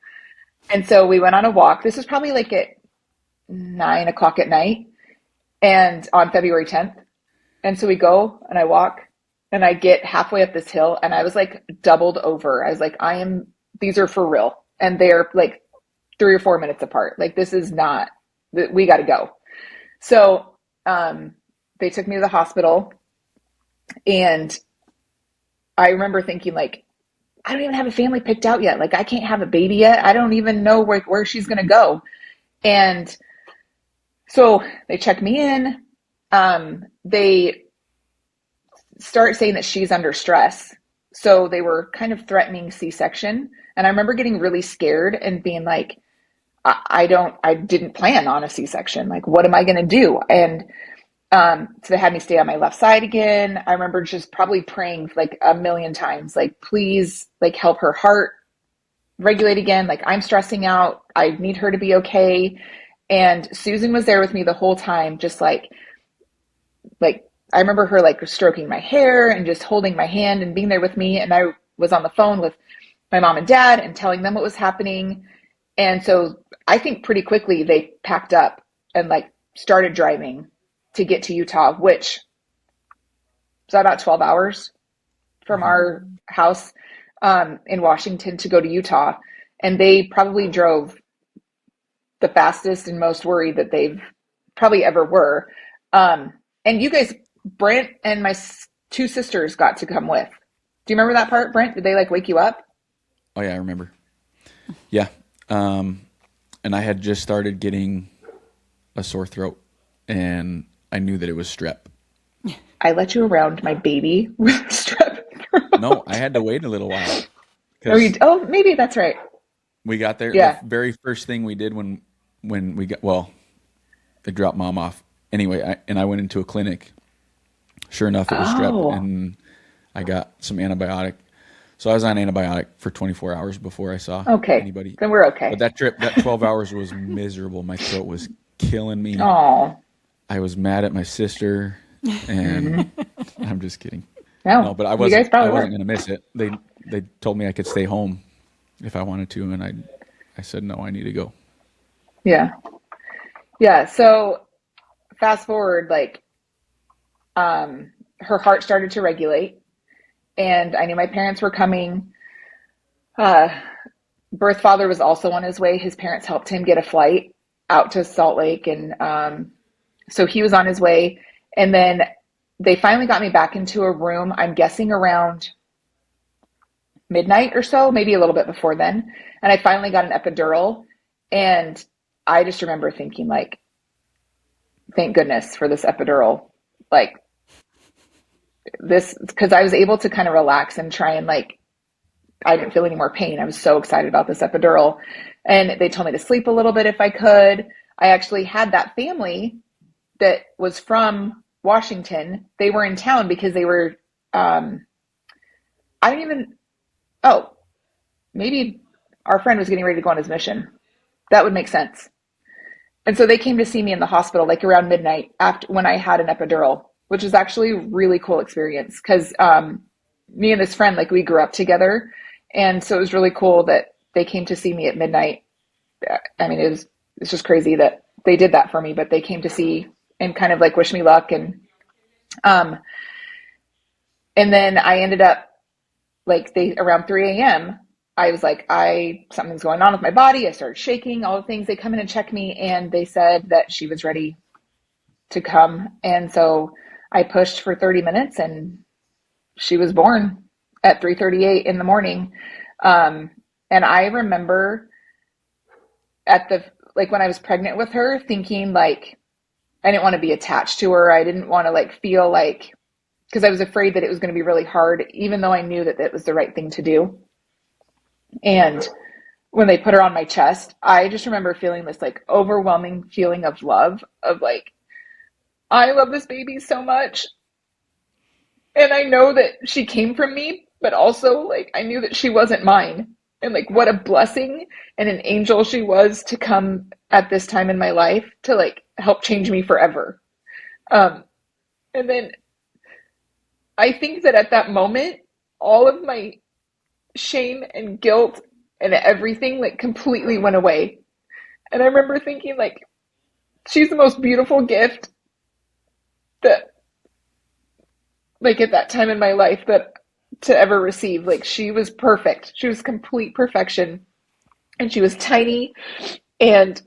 And so we went on a walk. This was probably like at 9 o'clock at night, and on February 10th. And so we go and I walk, and I get halfway up this hill, and I was like doubled over. I was like, these are for real. And they're like 3 or 4 minutes apart. Like, this is not, we got to go. So, they took me to the hospital, and I remember thinking, like, I don't even have a family picked out yet. Like, I can't have a baby yet. I don't even know where she's going to go. And so they check me in. They start saying that she's under stress. So they were kind of threatening C-section. And I remember getting really scared and being like, I didn't plan on a C-section. Like, what am I going to do? And so they had me stay on my left side again. I remember just probably praying like a million times, like, please, like, help her heart regulate again. Like, I'm stressing out. I need her to be okay. And Susan was there with me the whole time, just like I remember her like stroking my hair and just holding my hand and being there with me. And I was on the phone with my mom and dad and telling them what was happening. And so I think pretty quickly they packed up and like started driving to get to Utah, which was about 12 hours from our house in Washington to go to Utah. And they probably drove the fastest and most worried that they've probably ever were. And you guys, Brent and my two sisters got to come with. Do you remember that part, Brent? Did they like wake you up? Oh yeah, I remember. Yeah. And I had just started getting a sore throat, and I knew that it was strep. I let you around my baby with strep throat. No, I had to wait a little while. Oh, maybe that's right. We got there. Yeah. The very first thing we did when we got, well, they dropped mom off. Anyway, I went into a clinic. Sure enough, it was strep, and I got some antibiotic. So I was on antibiotic for 24 hours before I saw anybody. Then we're okay. But that 12 hours was miserable. My throat was killing me. Oh. I was mad at my sister, and I'm just kidding. No, but I wasn't going to miss it. They told me I could stay home if I wanted to, and I said, no, I need to go. Yeah. Yeah. So fast forward, like, her heart started to regulate, and I knew my parents were coming. Birth father was also on his way. His parents helped him get a flight out to Salt Lake. And, so he was on his way, and then they finally got me back into a room, I'm guessing around midnight or so, maybe a little bit before then. And I finally got an epidural, and I just remember thinking, like, thank goodness for this epidural. Like, this, because I was able to kind of relax and try and, like, I didn't feel any more pain. I was so excited about this epidural. And they told me to sleep a little bit if I could. I actually had that family that was from Washington. They were in town because they were, maybe our friend was getting ready to go on his mission. That would make sense. And so they came to see me in the hospital, like around midnight when I had an epidural, which was actually a really cool experience because me and this friend, like, we grew up together. And so it was really cool that they came to see me at midnight. I mean, it's just crazy that they did that for me, but they came to see and kind of like wish me luck. And then I ended up, like, around 3 a.m., I was like, something's going on with my body. I started shaking, all the things. They come in and check me, and they said that she was ready to come. And so I pushed for 30 minutes, and she was born at 3:38 in the morning. And I remember when I was pregnant with her, thinking, like, I didn't want to be attached to her. I didn't want to, like, feel like, because I was afraid that it was going to be really hard, even though I knew that that was the right thing to do. And when they put her on my chest, I just remember feeling this, like, overwhelming feeling of love, of, like, I love this baby so much. And I know that she came from me, but also, like, I knew that she wasn't mine. And, like, what a blessing and an angel she was to come at this time in my life to, like, help change me forever. And then I think that at that moment, all of my shame and guilt and everything like completely went away. And I remember thinking like she's the most beautiful gift that like at that time in my life that to ever receive. Like she was perfect. She was complete perfection and she was tiny and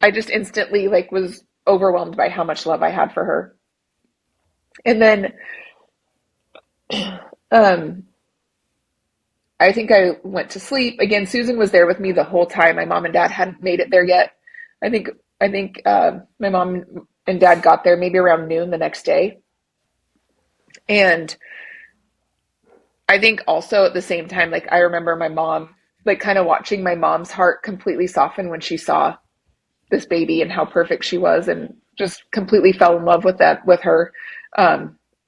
I just instantly like was overwhelmed by how much love I had for her. And then um I think I went to sleep. Again, Susan was there with me the whole time. My mom and dad hadn't made it there yet. I think my mom and dad got there maybe around noon the next day. And I think also at the same time, like I remember my mom, like kind of watching my mom's heart completely soften when she saw this baby and how perfect she was, and just completely fell in love with that with her.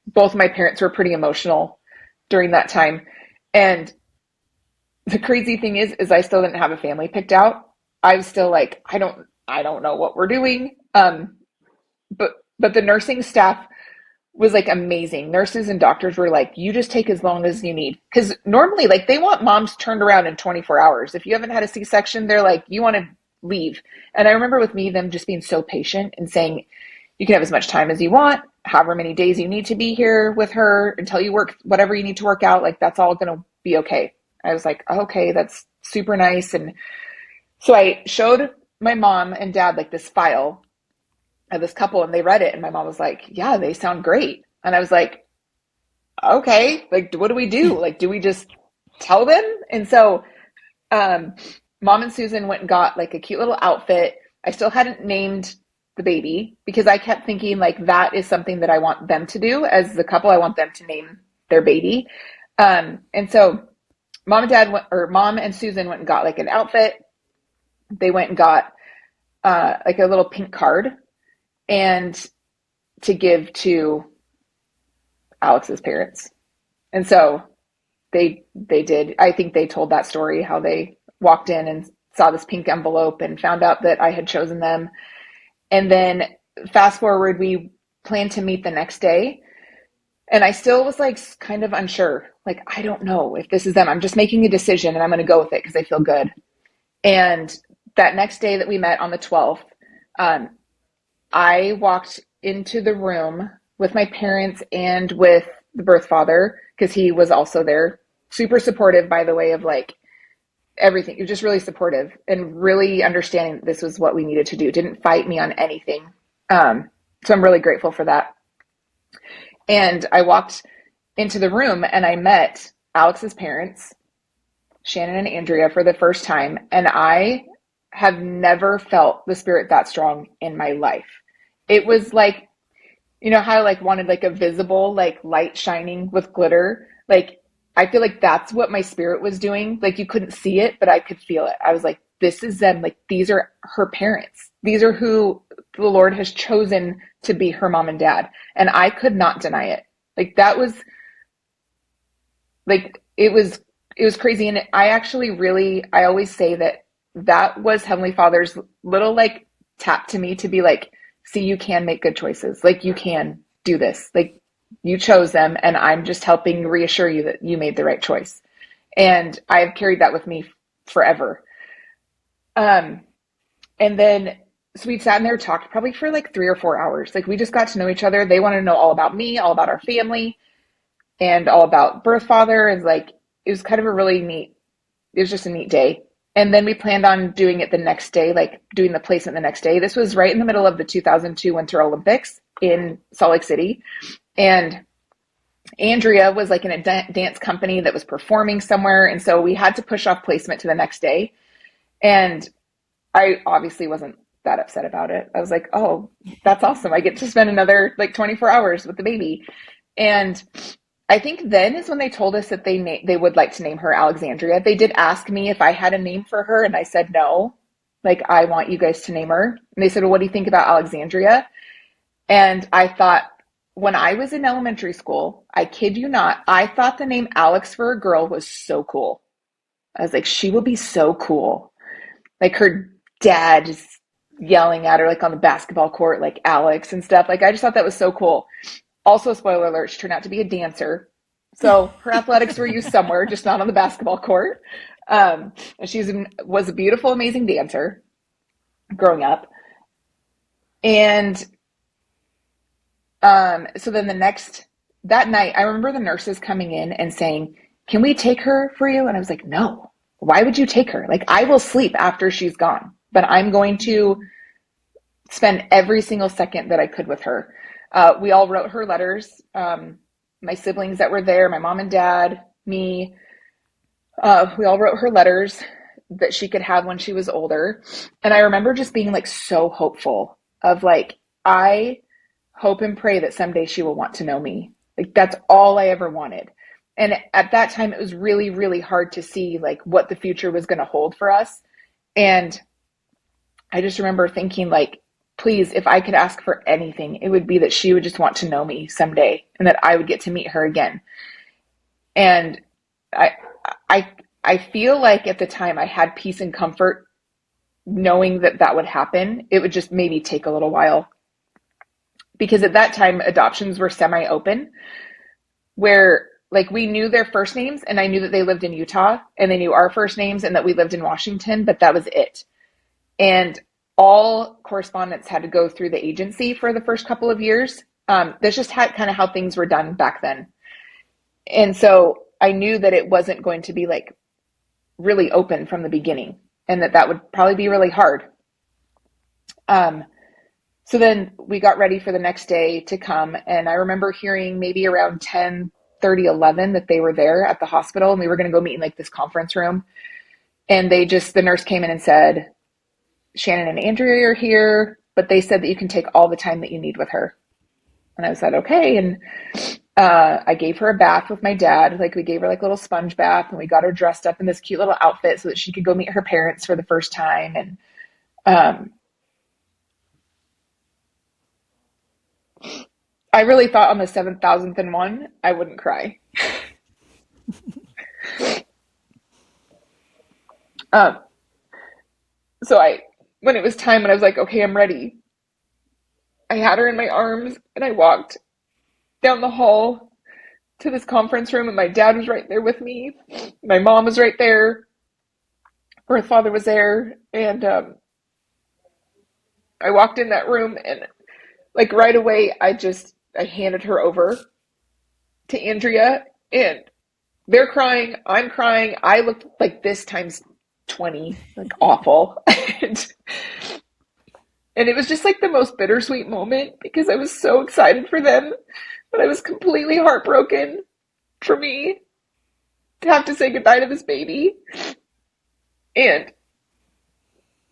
Both my parents were pretty emotional during that time, and the crazy thing is I still didn't have a family picked out. I was still like, I don't know what we're doing. But the nursing staff was like amazing. Nurses and doctors were like, you just take as long as you need. Because normally, like, they want moms turned around in 24 hours. If you haven't had a C section, they're like, you want to leave. And I remember with me, them just being so patient and saying, you can have as much time as you want, however many days you need to be here with her until you work whatever you need to work out. Like, that's all going to be okay. I was like, okay, that's super nice. And so I showed my mom and dad like this file of this couple and they read it and my mom was like, yeah, they sound great. And I was like, okay, like what do we do? Like, do we just tell them? And so um, mom and Susan went and got like a cute little outfit. I still hadn't named the baby because I kept thinking like that is something that I want them to do as the couple. I want them to name their baby. And so mom and Susan went and got like an outfit. They went and got like a little pink card and to give to Alex's parents. And so they did. I think they told that story how they walked in and saw this pink envelope and found out that I had chosen them. And then fast forward, we planned to meet the next day. And I still was like kind of unsure. Like, I don't know if this is them. I'm just making a decision and I'm going to go with it because I feel good. And that next day that we met on the 12th, um, I walked into the room with my parents and with the birth father because he was also there. Super supportive, by the way, of like everything. You're just really supportive and really understanding that this was what we needed to do. Didn't fight me on anything. So I'm really grateful for that. And I walked into the room and I met Alex's parents, Shannon and Andrea, for the first time. And I have never felt the spirit that strong in my life. It was like, you know how I like wanted like a visible like light shining with glitter? Like I feel like that's what my spirit was doing. Like you couldn't see it, but I could feel it. I was like, this is them. Like these are her parents. These are who the Lord has chosen to be her mom and dad. And I could not deny it. Like that was like it was crazy. And I actually really I always say that that was Heavenly Father's little like tap to me to be like, see, you can make good choices. Like you can do this. Like you chose them and I'm just helping reassure you that you made the right choice. And I've carried that with me forever. Um, and then so we sat in there, talked probably for like 3 or 4 hours. Like we just got to know each other. They wanted to know all about me, all about our family, and all about birth father. And like it was kind of a really neat, it was just a neat day. And then we planned on doing it the next day, like doing the placement the next day. This was right in the middle of the 2002 Winter Olympics in Salt Lake City. And Andrea was like in a dance company that was performing somewhere. And so we had to push off placement to the next day. And I obviously wasn't that upset about it. I was like, oh, that's awesome. I get to spend another like 24 hours with the baby. And I think then is when they told us that they would like to name her Alexandria. They did ask me if I had a name for her, and I said no. Like, I want you guys to name her. And they said, well, what do you think about Alexandria? And I thought, when I was in elementary school, I kid you not, I thought the name Alex for a girl was so cool. I was like, she will be so cool. Like her dad just yelling at her like on the basketball court, like Alex and stuff. Like I just thought that was so cool. Also, spoiler alert, she turned out to be a dancer. So her athletics were used somewhere, just not on the basketball court. And was a beautiful, amazing dancer growing up. And so then that night, I remember the nurses coming in and saying, "Can we take her for you?" And I was like, "No, why would you take her? Like, I will sleep after she's gone, but I'm going to spend every single second that I could with her." We all wrote her letters. My siblings that were there, my mom and dad, me, we all wrote her letters that she could have when she was older. And I remember just being like so hopeful of like, I hope and pray that someday she will want to know me. Like, that's all I ever wanted. And at that time, it was really, really hard to see like what the future was going to hold for us. And I just remember thinking like, please, if I could ask for anything, it would be that she would just want to know me someday and that I would get to meet her again. And I, I, I feel like at the time I had peace and comfort knowing that that would happen. It would just maybe take a little while, because at that time adoptions were semi-open, where like we knew their first names and I knew that they lived in Utah and they knew our first names and that we lived in Washington, but that was it. And all correspondence had to go through the agency for the first couple of years. That's just kind of how things were done back then. And so I knew that it wasn't going to be like really open from the beginning, and that would probably be really hard. So then we got ready for the next day to come. And I remember hearing maybe around 10:30, 11 that they were there at the hospital and we were going to go meet in like this conference room. And the nurse came in and said, "Shannon and Andrea are here, but they said that you can take all the time that you need with her." And I said, okay. And I gave her a bath with my dad. Like, we gave her like a little sponge bath and we got her dressed up in this cute little outfit so that she could go meet her parents for the first time. And I really thought on the 7,000th I wouldn't cry. um, so when it was time, when I was like, okay, I'm ready, I had her in my arms and I walked down the hall to this conference room, and my dad was right there with me. My mom was right there. Her father was there. And I walked in that room and like right away, I handed her over to Andrea, and they're crying. I'm crying. I looked like this times 20, like awful. And it was just like the most bittersweet moment because I was so excited for them, but I was completely heartbroken for me to have to say goodbye to this baby. And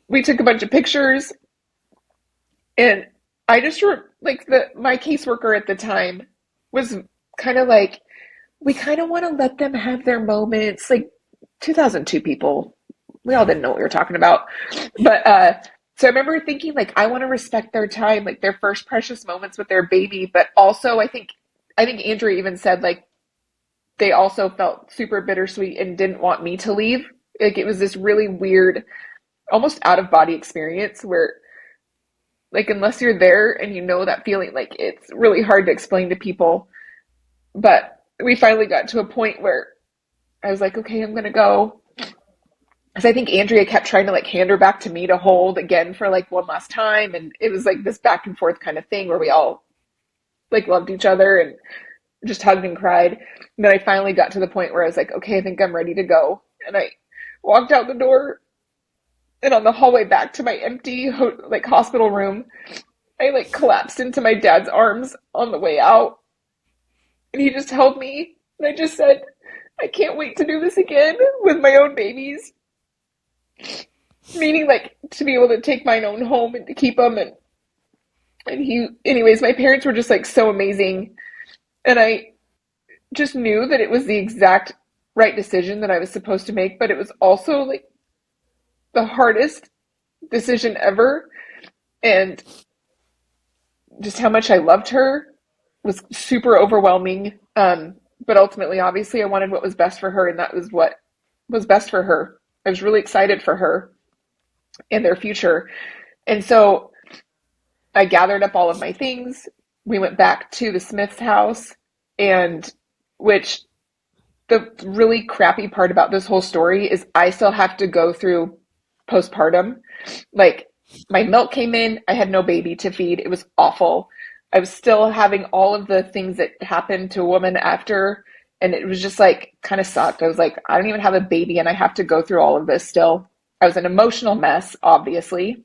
we took a bunch of pictures, and I just like my caseworker at the time was kind of like, we kind of want to let them have their moments. Like 2002 people, we all didn't know what we were talking about. But so I remember thinking like, I want to respect their time, like their first precious moments with their baby. But also I think Andrea even said like they also felt super bittersweet and didn't want me to leave. Like it was this really weird, almost out of body experience where like unless you're there and you know that feeling, like it's really hard to explain to people. But we finally got to a point where I was like, okay, I'm gonna go. Because I think Andrea kept trying to like hand her back to me to hold again for like one last time. And it was like this back and forth kind of thing where we all like loved each other and just hugged and cried. And then I finally got to the point where I was like, okay, I think I'm ready to go. And I walked out the door, and on the hallway back to my empty like hospital room, I like collapsed into my dad's arms on the way out. And he just held me. And I just said, I can't wait to do this again with my own babies. Meaning like to be able to take mine own home and to keep them. And anyways, my parents were just like so amazing. And I just knew that it was the exact right decision that I was supposed to make. But it was also like the hardest decision ever. And just how much I loved her was super overwhelming. But ultimately, obviously, I wanted what was best for her, and that was what was best for her. I was really excited for her and their future. And so I gathered up all of my things. we went back to the Smith's house, and which the really crappy part about this whole story is I still have to go through postpartum. Like, my milk came in, I had no baby to feed. It was awful. I was still having all of the things that happen to a woman after, and it was just like kind of sucked. I was like, I don't even have a baby and I have to go through all of this still. I was an emotional mess, obviously,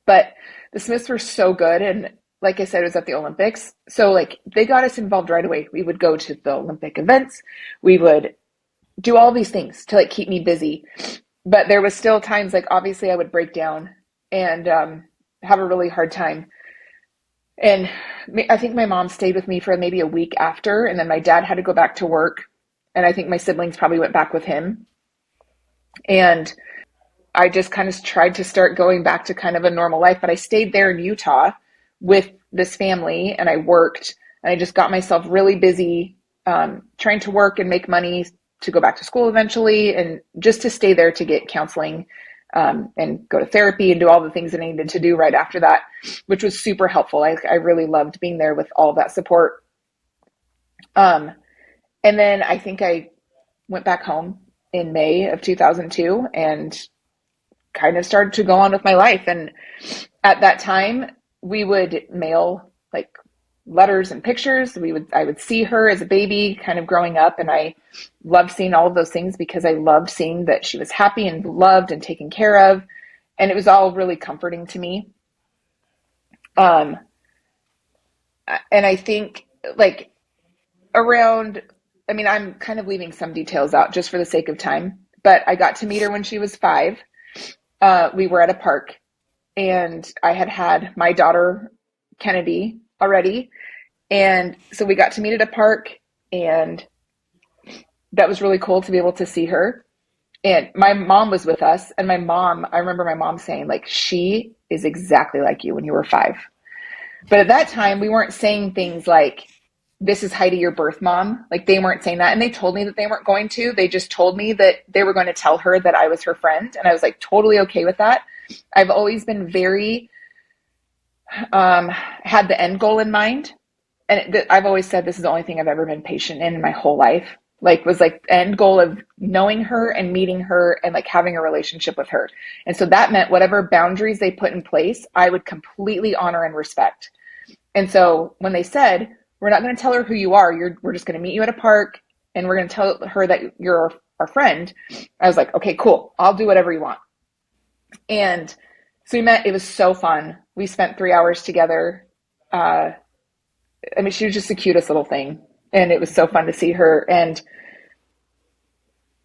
but the Smiths were so good. And like I said, it was at the Olympics. So like they got us involved right away. We would go to the Olympic events. We would do all these things to like keep me busy. But there was still times like obviously I would break down and have a really hard time. And I think my mom stayed with me for maybe a week after, and then my dad had to go back to work. And I think my siblings probably went back with him. And I just kind of tried to start going back to kind of a normal life. But I stayed there in Utah with this family, and I worked, and I just got myself really busy trying to work and make money to go back to school eventually, and just to stay there to get counseling and go to therapy and do all the things that I needed to do right after that, which was super helpful. I really loved being there with all of that support. And then I think I went back home in May of 2002 and kind of started to go on with my life. And at that time, we would mail like letters and pictures. I would see her as a baby kind of growing up, and I loved seeing all of those things because I loved seeing that she was happy and loved and taken care of, and it was all really comforting to me. And I think like around, I mean, I'm kind of leaving some details out just for the sake of time, but I got to meet her when she was 5. We were at a park, and I had my daughter Kennedy already. And so we got to meet at a park, and that was really cool to be able to see her. And my mom was with us, and I remember my mom saying, like, she is exactly like you when you were 5. But at that time, we weren't saying things like, this is Heidi, your birth mom. Like, they weren't saying that. And they told me that they weren't going to. They just told me that they were going to tell her that I was her friend. And I was like totally okay with that. I've always been very, had the end goal in mind. And I've always said this is the only thing I've ever been patient in my whole life. Like, was like the end goal of knowing her and meeting her and like having a relationship with her. And so that meant whatever boundaries they put in place, I would completely honor and respect. And so when they said, we're not going to tell her who you are, we're just going to meet you at a park, and we're going to tell her that you're our friend, I was like, okay, cool. I'll do whatever you want. And so we met. It was so fun. We spent 3 hours together. I mean, she was just the cutest little thing, and it was so fun to see her. And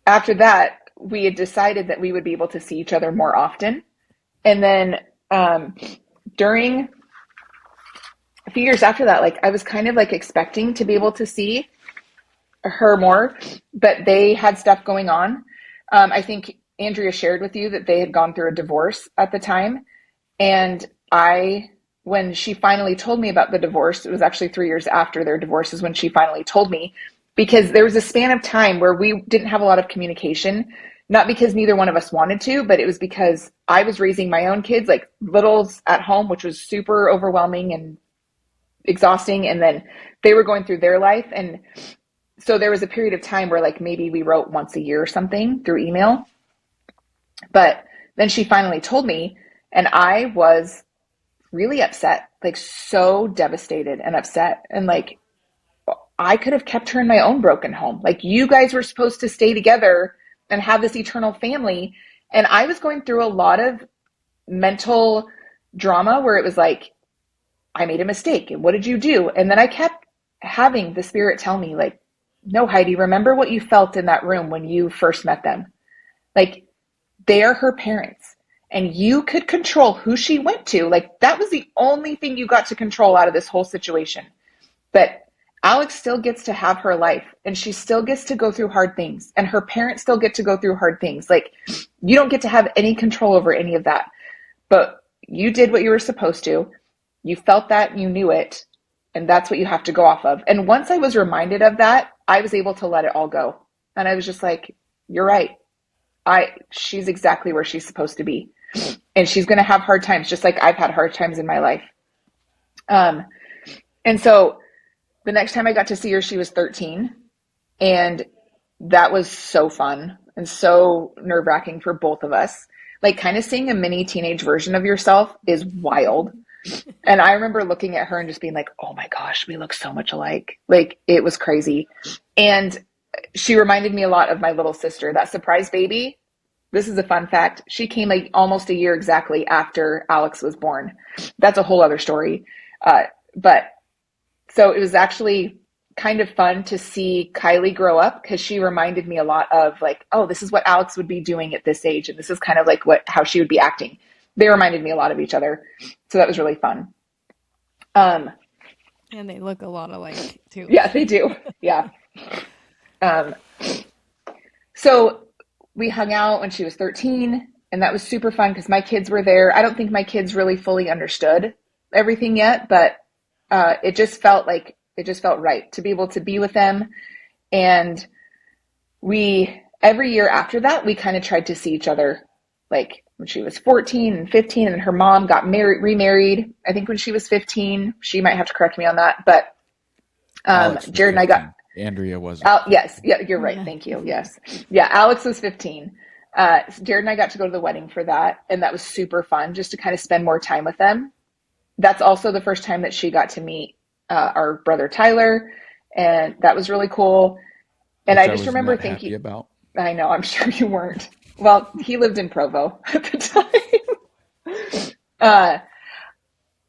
after that, we had decided that we would be able to see each other more often. And then during a few years after that, like I was kind of like expecting to be able to see her more, but they had stuff going on. I think Andrea shared with you that they had gone through a divorce at the time. And when she finally told me about the divorce, it was actually 3 years after their divorce is when she finally told me, because there was a span of time where we didn't have a lot of communication, not because neither one of us wanted to, but it was because I was raising my own kids, like littles at home, which was super overwhelming and exhausting. And then they were going through their life. And so there was a period of time where like maybe we wrote once a year or something through email. But then she finally told me, and I was really upset, like so devastated and upset. And like, I could have kept her in my own broken home. Like, you guys were supposed to stay together and have this eternal family. And I was going through a lot of mental drama where it was like, I made a mistake. And what did you do? And then I kept having the spirit tell me like, no, Heidi, remember what you felt in that room when you first met them. Like, they are her parents, and you could control who she went to. Like, that was the only thing you got to control out of this whole situation. But Alex still gets to have her life, and she still gets to go through hard things, and her parents still get to go through hard things. Like, you don't get to have any control over any of that, but you did what you were supposed to. You felt that, you knew it, and that's what you have to go off of. And once I was reminded of that, I was able to let it all go. And I was just like, you're right. She's exactly where she's supposed to be. And she's going to have hard times, just like I've had hard times in my life. And And so the next time I got to see her, she was 13. And that was so fun and so nerve wracking for both of us. Like, kind of seeing a mini teenage version of yourself is wild. And I remember looking at her and just being like, oh my gosh, we look so much alike. Like, it was crazy. And she reminded me a lot of my little sister. That surprise baby, this is a fun fact. She came like almost a year exactly after Alex was born. That's a whole other story. But so it was actually kind of fun to see Kylie grow up, because she reminded me a lot of like, oh, this is what Alex would be doing at this age. And this is kind of like how she would be acting. They reminded me a lot of each other. So that was really fun. And they look a lot alike too. Yeah, they do. Yeah. So we hung out when she was 13, and that was super fun because my kids were there. I don't think my kids really fully understood everything yet, but it just felt right to be able to be with them. And every year after that, we kind of tried to see each other, like when she was 14 and 15, and her mom got remarried, I think when she was 15. She might have to correct me on that, but Jared and I got, Andrea wasn't. yes, yeah, you're right. Thank you. Yes. Yeah. Alex was 15. Jared and I got to go to the wedding for that. And that was super fun just to kind of spend more time with them. That's also the first time that she got to meet our brother Tyler, and that was really cool. And I just remember thinking about. I know, I'm sure you weren't. Well, he lived in Provo at the time.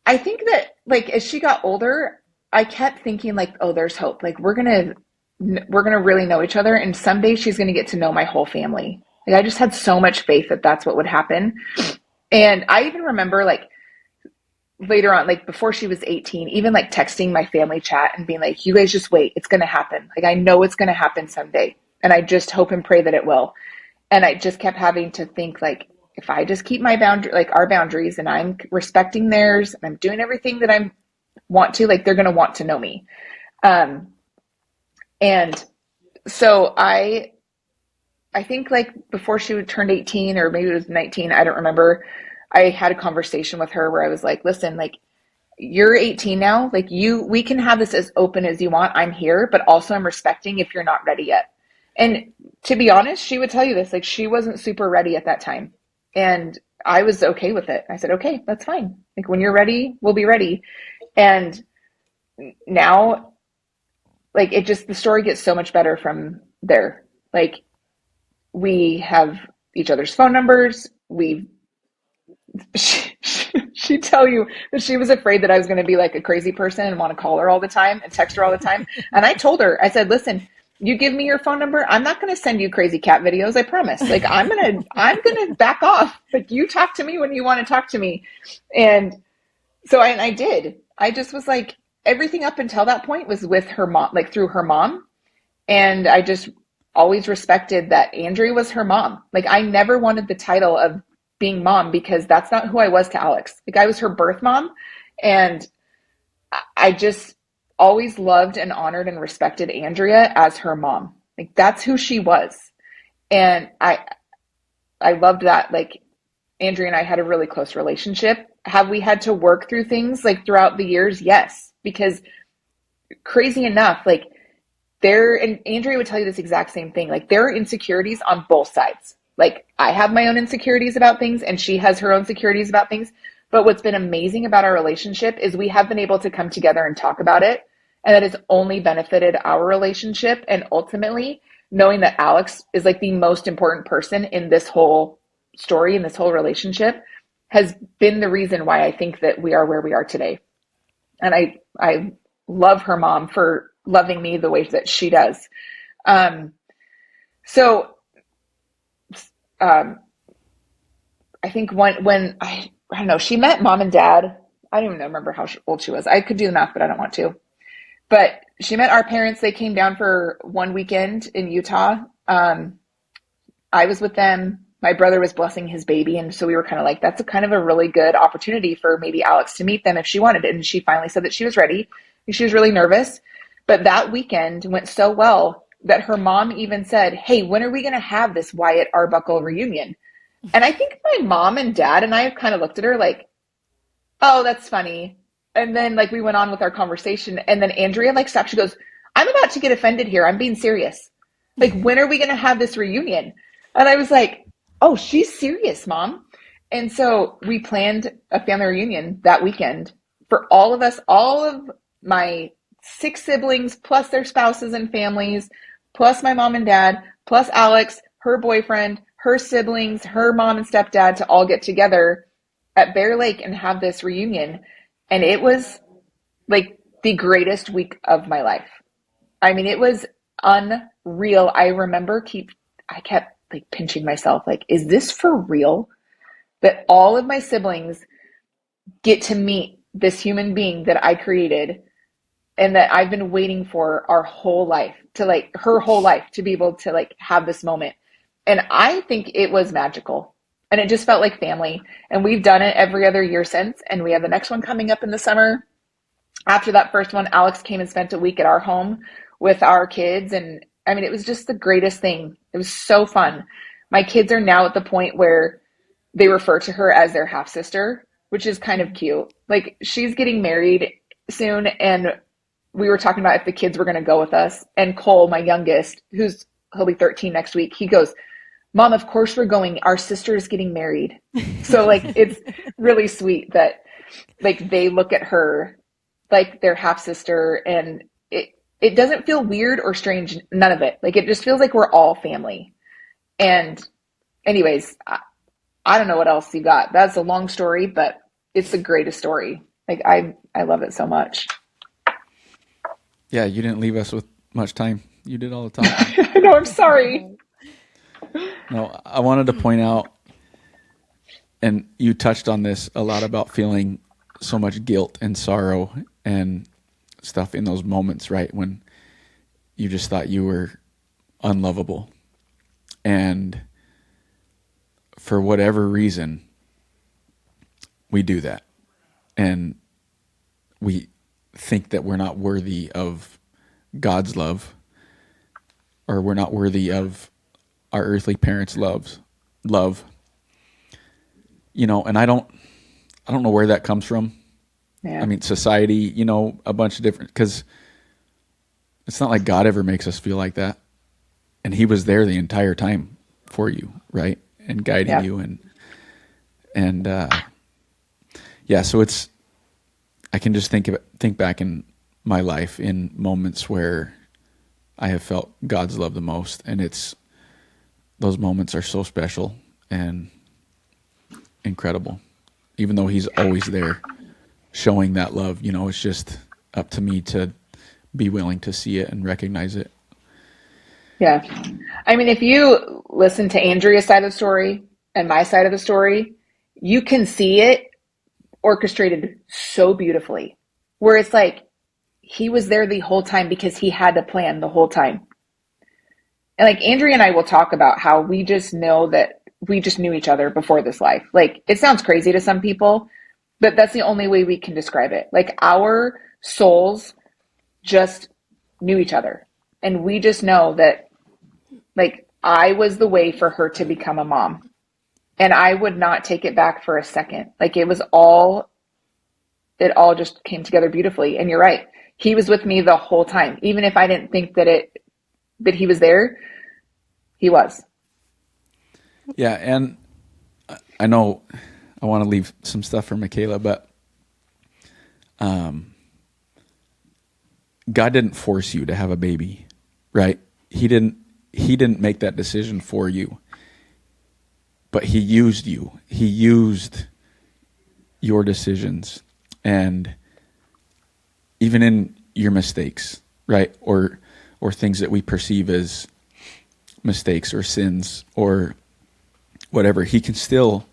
I think that like as she got older, I kept thinking like, oh, there's hope. Like we're gonna really know each other, and someday she's gonna get to know my whole family. Like I just had so much faith that that's what would happen. And I even remember like later on, like before she was 18, even like texting my family chat and being like, you guys just wait, it's gonna happen. Like I know it's gonna happen someday, and I just hope and pray that it will. And I just kept having to think like, if I just keep my our boundaries, and I'm respecting theirs, and I'm doing everything that I want to, like they're going to want to know me. And so I think like before she turned 18, or maybe it was 19, I don't remember. I had a conversation with her where I was like, listen, like you're 18 now, like we can have this as open as you want. I'm here, but also I'm respecting if you're not ready yet. And to be honest, she would tell you this, like she wasn't super ready at that time. And I was okay with it. I said, okay, that's fine. Like when you're ready, we'll be ready. And now, like the story gets so much better from there. Like we have each other's phone numbers. She'd tell you that she was afraid that I was going to be like a crazy person and want to call her all the time and text her all the time. And I told her, I said, listen, you give me your phone number, I'm not going to send you crazy cat videos. I promise. Like I'm going to back off. Like you talk to me when you want to talk to me. And so I did. I just was like, everything up until that point was with her mom, like through her mom. And I just always respected that Andrea was her mom. Like I never wanted the title of being mom, because that's not who I was to Alex. Like I was her birth mom, and I just always loved and honored and respected Andrea as her mom. Like that's who she was. And I loved that. Like Andrea and I had a really close relationship. Have we had to work through things like throughout the years? Yes, because crazy enough, like and Andrea would tell you this exact same thing. Like there are insecurities on both sides. Like I have my own insecurities about things, and she has her own insecurities about things. But what's been amazing about our relationship is we have been able to come together and talk about it. And that has only benefited our relationship. And ultimately knowing that Alex is like the most important person in this whole story, in this whole relationship, has been the reason why I think that we are where we are today. And I love her mom for loving me the way that she does. I think when I don't know, she met mom and dad. I don't even remember how old she was. I could do the math, but I don't want to. But she met our parents. They came down for one weekend in Utah. I was with them. My brother was blessing his baby. And so we were kind of like, that's a kind of a really good opportunity for maybe Alex to meet them if she wanted it. And she finally said that she was ready. She was really nervous. But that weekend went so well that her mom even said, hey, when are we going to have this Wyatt Arbuckle reunion? And I think my mom and dad and I have kind of looked at her like, oh, that's funny. And then like we went on with our conversation, and then Andrea like stopped. She goes, I'm about to get offended here. I'm being serious. Like, when are we going to have this reunion? And I was like, oh, she's serious, Mom. And so we planned a family reunion that weekend for all of us, all of my 6 siblings, plus their spouses and families, plus my mom and dad, plus Alex, her boyfriend, her siblings, her mom and stepdad, to all get together at Bear Lake and have this reunion. And it was like the greatest week of my life. I mean, it was unreal. I remember I kept like pinching myself, like, is this for real? That all of my siblings get to meet this human being that I created and that I've been waiting for our whole life, to like her whole life, to be able to like have this moment. And I think it was magical. And it just felt like family. And we've done it every other year since. And we have the next one coming up in the summer. After that first one, Alex came and spent a week at our home with our kids. And I mean, it was just the greatest thing. It was so fun. My kids are now at the point where they refer to her as their half sister, which is kind of cute. Like, she's getting married soon, and we were talking about if the kids were going to go with us. And Cole, my youngest, he'll be 13 next week, he goes, Mom, of course we're going. Our sister is getting married. So like, it's really sweet that like they look at her like their half sister, and it doesn't feel weird or strange. None of it. Like, it just feels like we're all family. And anyways, I don't know what else you got. That's a long story, but it's the greatest story. Like, I love it so much. Yeah, you didn't leave us with much time. You did all the talking. I know, I'm sorry. No, I wanted to point out, and you touched on this a lot, about feeling so much guilt and sorrow and stuff in those moments, right? When you just thought you were unlovable. And for whatever reason, we do that. And we think that we're not worthy of God's love, or we're not worthy of our earthly parents' love. You know, and I don't know where that comes from. Yeah. I mean, society, you know, a bunch of different, because it's not like God ever makes us feel like that. And he was there the entire time for you, right? And guiding you and yeah, so I can just think back in my life in moments where I have felt God's love the most, and those moments are so special and incredible. Even though he's always there showing that love, you know, it's just up to me to be willing to see it and recognize it. Yeah. I mean, if you listen to Andrea's side of the story and my side of the story, you can see it orchestrated so beautifully, where it's like he was there the whole time because he had to plan the whole time. And like, Andrea and I will talk about how we just know that we just knew each other before this life. Like, it sounds crazy to some people, but that's the only way we can describe it. Like, our souls just knew each other. And we just know that, like, I was the way for her to become a mom. And I would not take it back for a second. Like, it all just came together beautifully. And you're right. He was with me the whole time. Even if I didn't think that he was there, he was. Yeah, and I know I want to leave some stuff for Michaela, but God didn't force you to have a baby, right? He didn't make that decision for you. But he used you. He used your decisions, and even in your mistakes, right? Or things that we perceive as mistakes or sins or whatever, he can still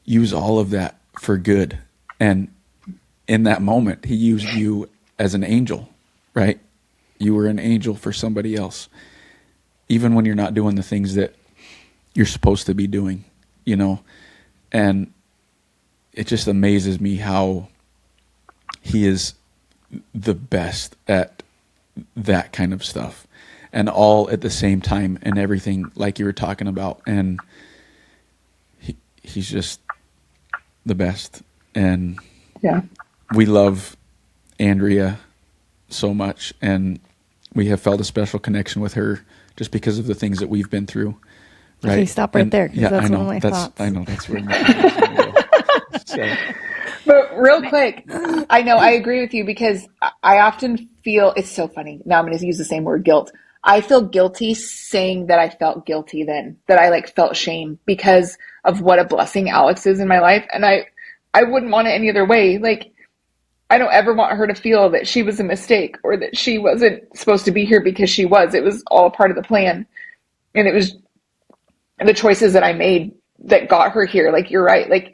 use all of that for good. And in that moment, he used you as an angel, right? You were an angel for somebody else, even when you're not doing the things that you're supposed to be doing, you know? And it just amazes me how he is the best at that kind of stuff, and all at the same time, and everything like you were talking about. And he's just the best. And yeah, we love Andrea so much, and we have felt a special connection with her just because of the things that we've been through. Right? Okay, stop right there. 'Cause that's I know. one of my thoughts. I know that's where my thoughts are gonna go. So, But real quick, I know I agree with you because I often feel it's so funny. Now I'm going to use the same word, guilt. I feel guilty saying that I felt guilty then, that I like felt shame because of what a blessing Alex is in my life. And I wouldn't want it any other way. Like, I don't ever want her to feel that she was a mistake or that she wasn't supposed to be here because she was. It was all part of the plan. And it was the choices that I made that got her here. Like, you're right. Like,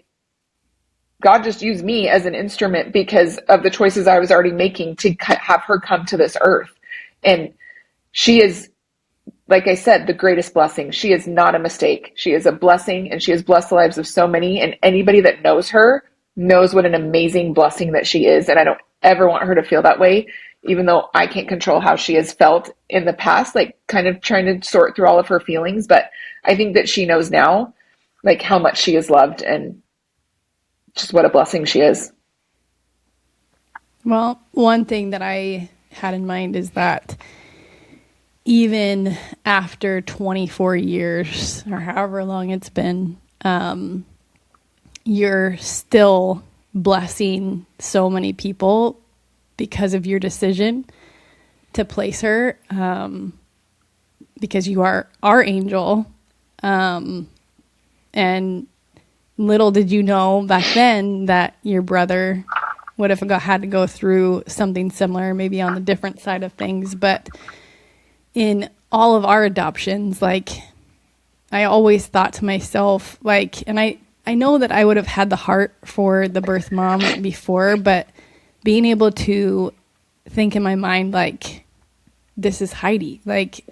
God just used me as an instrument because of the choices I was already making to have her come to this earth. And she is, like I said, the greatest blessing. She is not a mistake. She is a blessing, and she has blessed the lives of so many. And anybody that knows her knows what an amazing blessing that she is. And I don't ever want her to feel that way, even though I can't control how she has felt in the past, like kind of trying to sort through all of her feelings. But I think that she knows now, like, how much she is loved and just what a blessing she is. Well, one thing that I had in mind is that even after 24 years or however long it's been, you're still blessing so many people because of your decision to place her, because you are our angel. And little did you know back then that your brother would have had to go through something similar, maybe on the different side of things. But in all of our adoptions, like, I always thought to myself, like, and I know that I would have had the heart for the birth mom before, but being able to think in my mind, like, this is Heidi, like,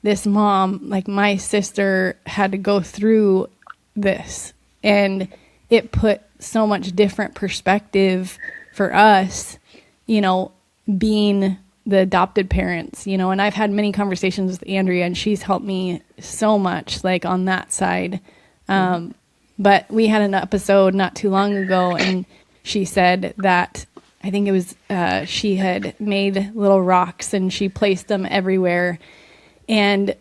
this mom, like, my sister had to go through this, and it put so much different perspective for us, you know, being the adopted parents, you know. And I've had many conversations with Andrea, and she's helped me so much, like, on that side. But we had an episode not too long ago, and she said that, I think it was, she had made little rocks and she placed them everywhere, and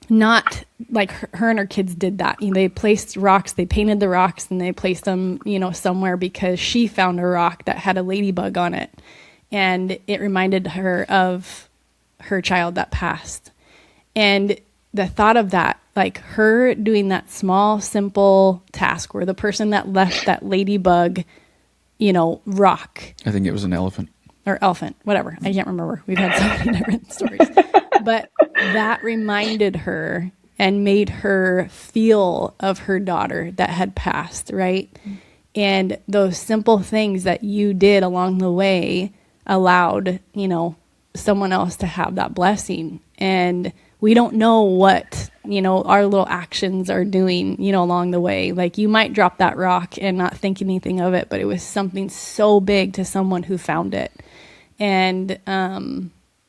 not like her and her kids did that. You know, they placed rocks, they painted the rocks, and they placed them, you know, somewhere because she found a rock that had a ladybug on it. And it reminded her of her child that passed. And the thought of that, like her doing that small, simple task where the person that left that ladybug, you know, rock. I think it was an elephant. Or elephant, whatever. I can't remember. We've had so many different stories. But that reminded her and made her feel of her daughter that had passed, right? And those simple things that you did along the way allowed, you know, someone else to have that blessing. And we don't know what, you know, our little actions are doing, you know, along the way. Like, you might drop that rock and not think anything of it, but it was something so big to someone who found it. And,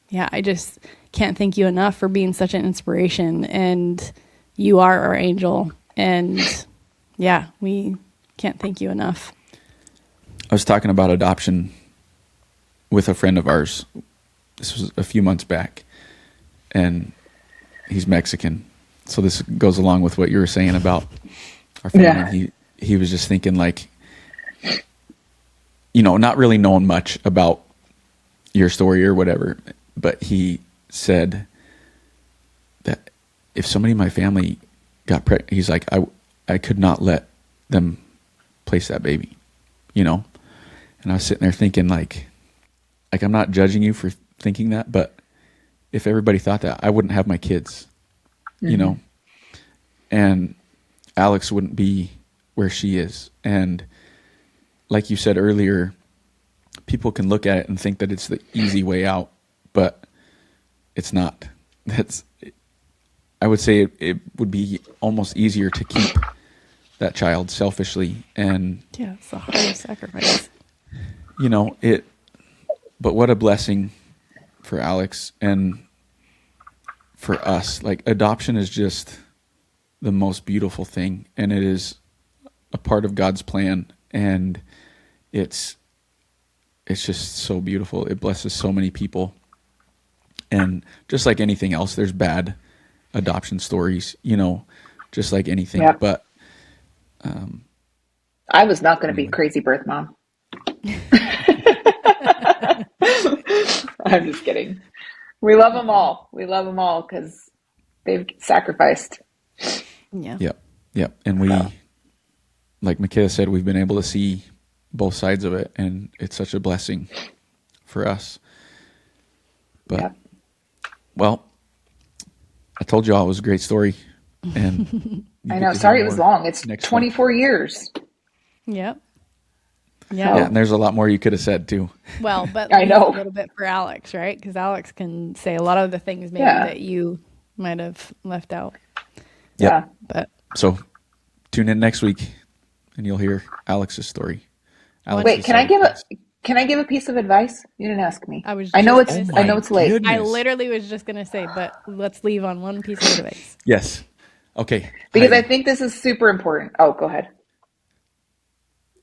yeah, I just can't thank you enough for being such an inspiration, and you are our angel. And yeah, we can't thank you enough. I was talking about adoption with a friend of ours. This was a few months back, and he's Mexican. So this goes along with what you were saying about our family. Yeah. He was just thinking, like, you know, not really knowing much about your story or whatever, but he said that if somebody in my family got pregnant, he's like, I could not let them place that baby, you know? And I was sitting there thinking, like I'm not judging you for thinking that, but if everybody thought that, I wouldn't have my kids, you know? And Alex wouldn't be where she is. And like you said earlier, people can look at it and think that it's the easy way out, but it's not. I would say it would be almost easier to keep that child selfishly. And yeah, it's the hardest sacrifice. You know, but what a blessing for Alex and for us. Like, adoption is just the most beautiful thing, and it is a part of God's plan, and it's it's just so beautiful. It blesses so many people. And just like anything else, there's bad adoption stories, just like anything. Yep. But I was not going to be anyway. crazy birth mom. I'm just kidding. We love them all. We love them all because they've sacrificed. Yeah. Yep. And we, So. like Makayla said, we've been able to see both sides of it, and it's such a blessing for us. But, Yep. well, I told you all it was a great story. And I know. Sorry it was long. It's 24 years. Yep. Yeah, and there's a lot more you could have said too. Well, but I know. a little bit for Alex, right? Because Alex can say a lot of the things maybe that you might have left out. Yep. Yeah. But So tune in next week, and you'll hear Alex's story. Wait, can I give a piece of advice? You didn't ask me. I know it's late. Goodness. I literally was just gonna say, but let's leave on one piece of advice. Yes. Okay. Because Heidi. I think this is super important. Oh, go ahead.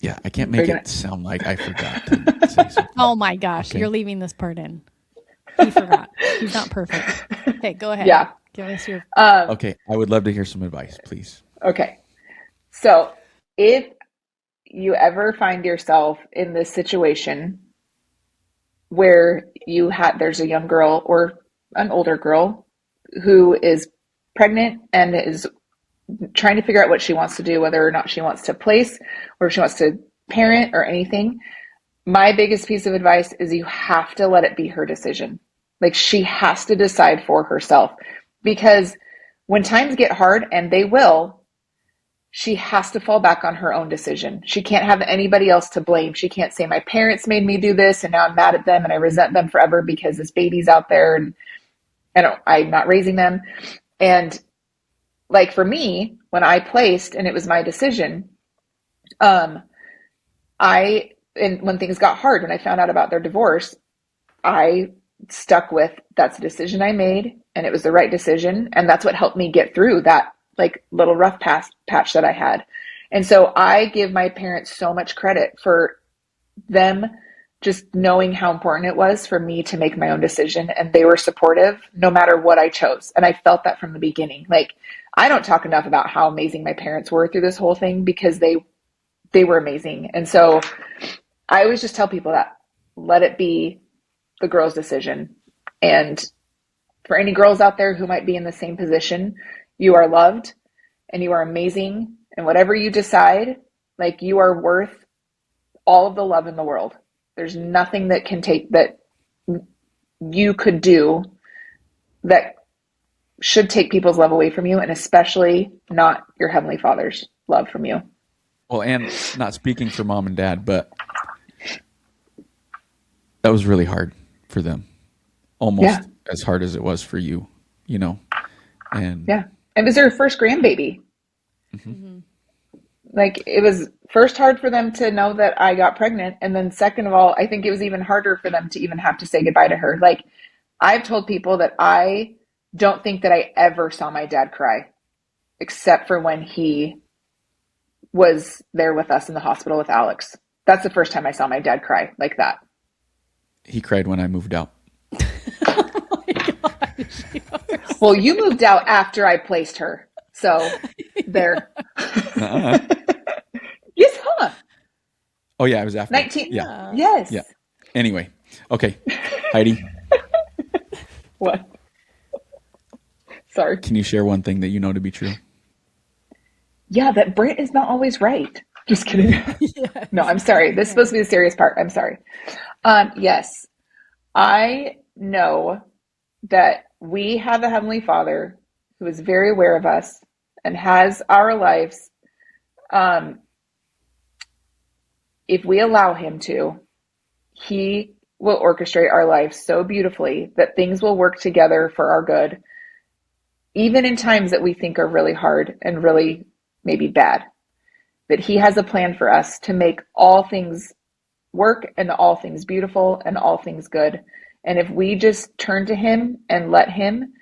Yeah, I can't make it sound like I forgot to say something. Oh my gosh, Okay. You're leaving this part in. He forgot. He's not perfect. Okay, go ahead. Yeah. Give us your. Okay, I would love to hear some advice, please. Okay. So if you ever find yourself in this situation where there's a young girl or an older girl who is pregnant and is trying to figure out what she wants to do, whether or not she wants to place or if she wants to parent or anything, my biggest piece of advice is you have to let it be her decision. Like she has to decide for herself, because when times get hard, and they will, she has to fall back on her own decision. She can't have anybody else to blame. She can't say, my parents made me do this and now I'm mad at them and I resent them forever because this baby's out there and I'm not raising them. And like for me, when I placed and it was my decision, and when things got hard, when I found out about their divorce, I stuck with, that's a decision I made and it was the right decision. And that's what helped me get through that like little rough patch that I had. And so I give my parents so much credit for them just knowing how important it was for me to make my own decision. And they were supportive no matter what I chose. And I felt that from the beginning. Like, I don't talk enough about how amazing my parents were through this whole thing, because they were amazing. And so I always just tell people that let it be the girl's decision. And for any girls out there who might be in the same position, you are loved and you are amazing. And whatever you decide, like, you are worth all of the love in the world. There's nothing that you could do that should take people's love away from you, and especially not your Heavenly Father's love from you. Well, and not speaking for mom and dad, but that was really hard for them. Almost as hard as it was for you, And yeah. It was their first grandbaby. Mm-hmm. Like, it was first hard for them to know that I got pregnant. And then second of all, I think it was even harder for them to even have to say goodbye to her. Like, I've told people that I don't think that I ever saw my dad cry, except for when he was there with us in the hospital with Alex. That's the first time I saw my dad cry like that. He cried when I moved out. Oh my gosh. Well, you moved out after I placed her. So there. Uh-uh. Yes, huh? Oh, yeah, it was after. 19. Yeah. Yes. Yeah. Anyway. Okay. Heidi. What? Sorry. Can you share one thing that you know to be true? Yeah, that Brent is not always right. Just kidding. Yes. No, I'm sorry. This is supposed to be the serious part. I'm sorry. Yes, I know that we have a Heavenly Father who is very aware of us and has our lives. If we allow him to, he will orchestrate our lives so beautifully that things will work together for our good, even in times that we think are really hard and really maybe bad. That he has a plan for us to make all things work and all things beautiful and all things good. And if we just turn to him and let him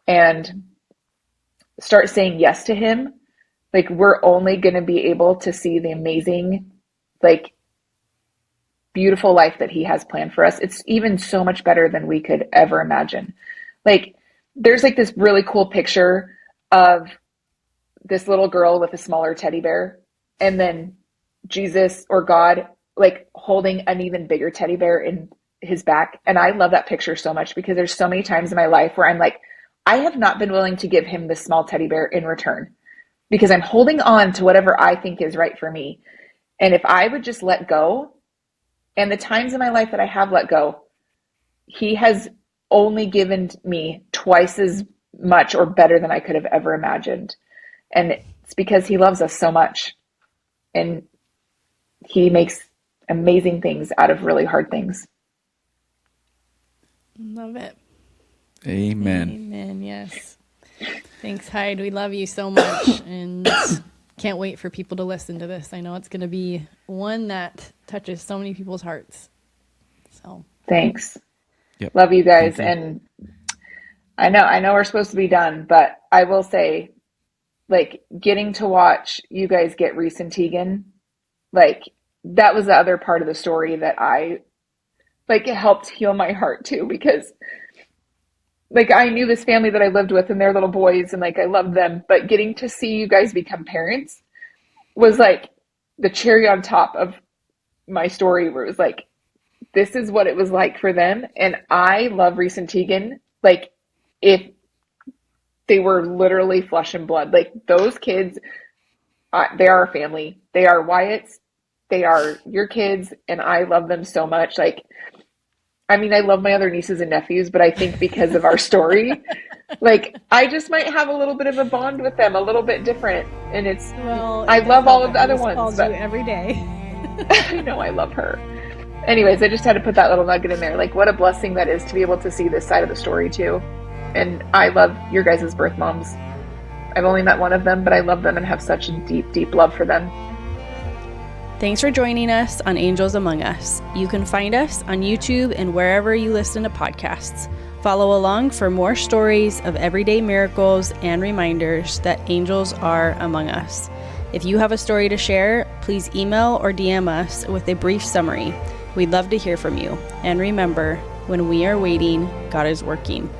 and start saying yes to him, like, we're only going to be able to see the amazing, like, beautiful life that he has planned for us. It's even so much better than we could ever imagine. Like, there's like this really cool picture of this little girl with a smaller teddy bear, and then Jesus or God like holding an even bigger teddy bear in his back. And I love that picture so much because there's so many times in my life where I'm like, I have not been willing to give him this small teddy bear in return because I'm holding on to whatever I think is right for me. And if I would just let go, and the times in my life that I have let go, he has only given me twice as much or better than I could have ever imagined. And it's because he loves us so much. And he makes amazing things out of really hard things. Love it. Amen. Amen. Yes. Thanks, Heidi. We love you so much, and can't wait for people to listen to this. I know it's going to be one that touches so many people's hearts. So thanks. Yep. Love you guys. Thank you. And I know we're supposed to be done, but I will say, like, getting to watch you guys get Reese and Tegan, like, that was the other part of the story that it helped heal my heart too, because like I knew this family that I lived with and their little boys, and like I loved them, but getting to see you guys become parents was like the cherry on top of my story, where it was like, this is what it was like for them. And I love Reese and Tegan. Like, if they were literally flesh and blood, like those kids, they are a family. They are Wyatt's. They are your kids. And I love them so much. Like, I mean, I love my other nieces and nephews, but I think because of our story, like I just might have a little bit of a bond with them, a little bit different. And it's, I love all of the other ones. Calls but you every day. I know I love her. Anyways, I just had to put that little nugget in there. Like, what a blessing that is to be able to see this side of the story too. And I love your guys' birth moms. I've only met one of them, but I love them and have such a deep, deep love for them. Thanks for joining us on Angels Among Us. You can find us on YouTube and wherever you listen to podcasts. Follow along for more stories of everyday miracles and reminders that angels are among us. If you have a story to share, please email or DM us with a brief summary. We'd love to hear from you. And remember, when we are waiting, God is working.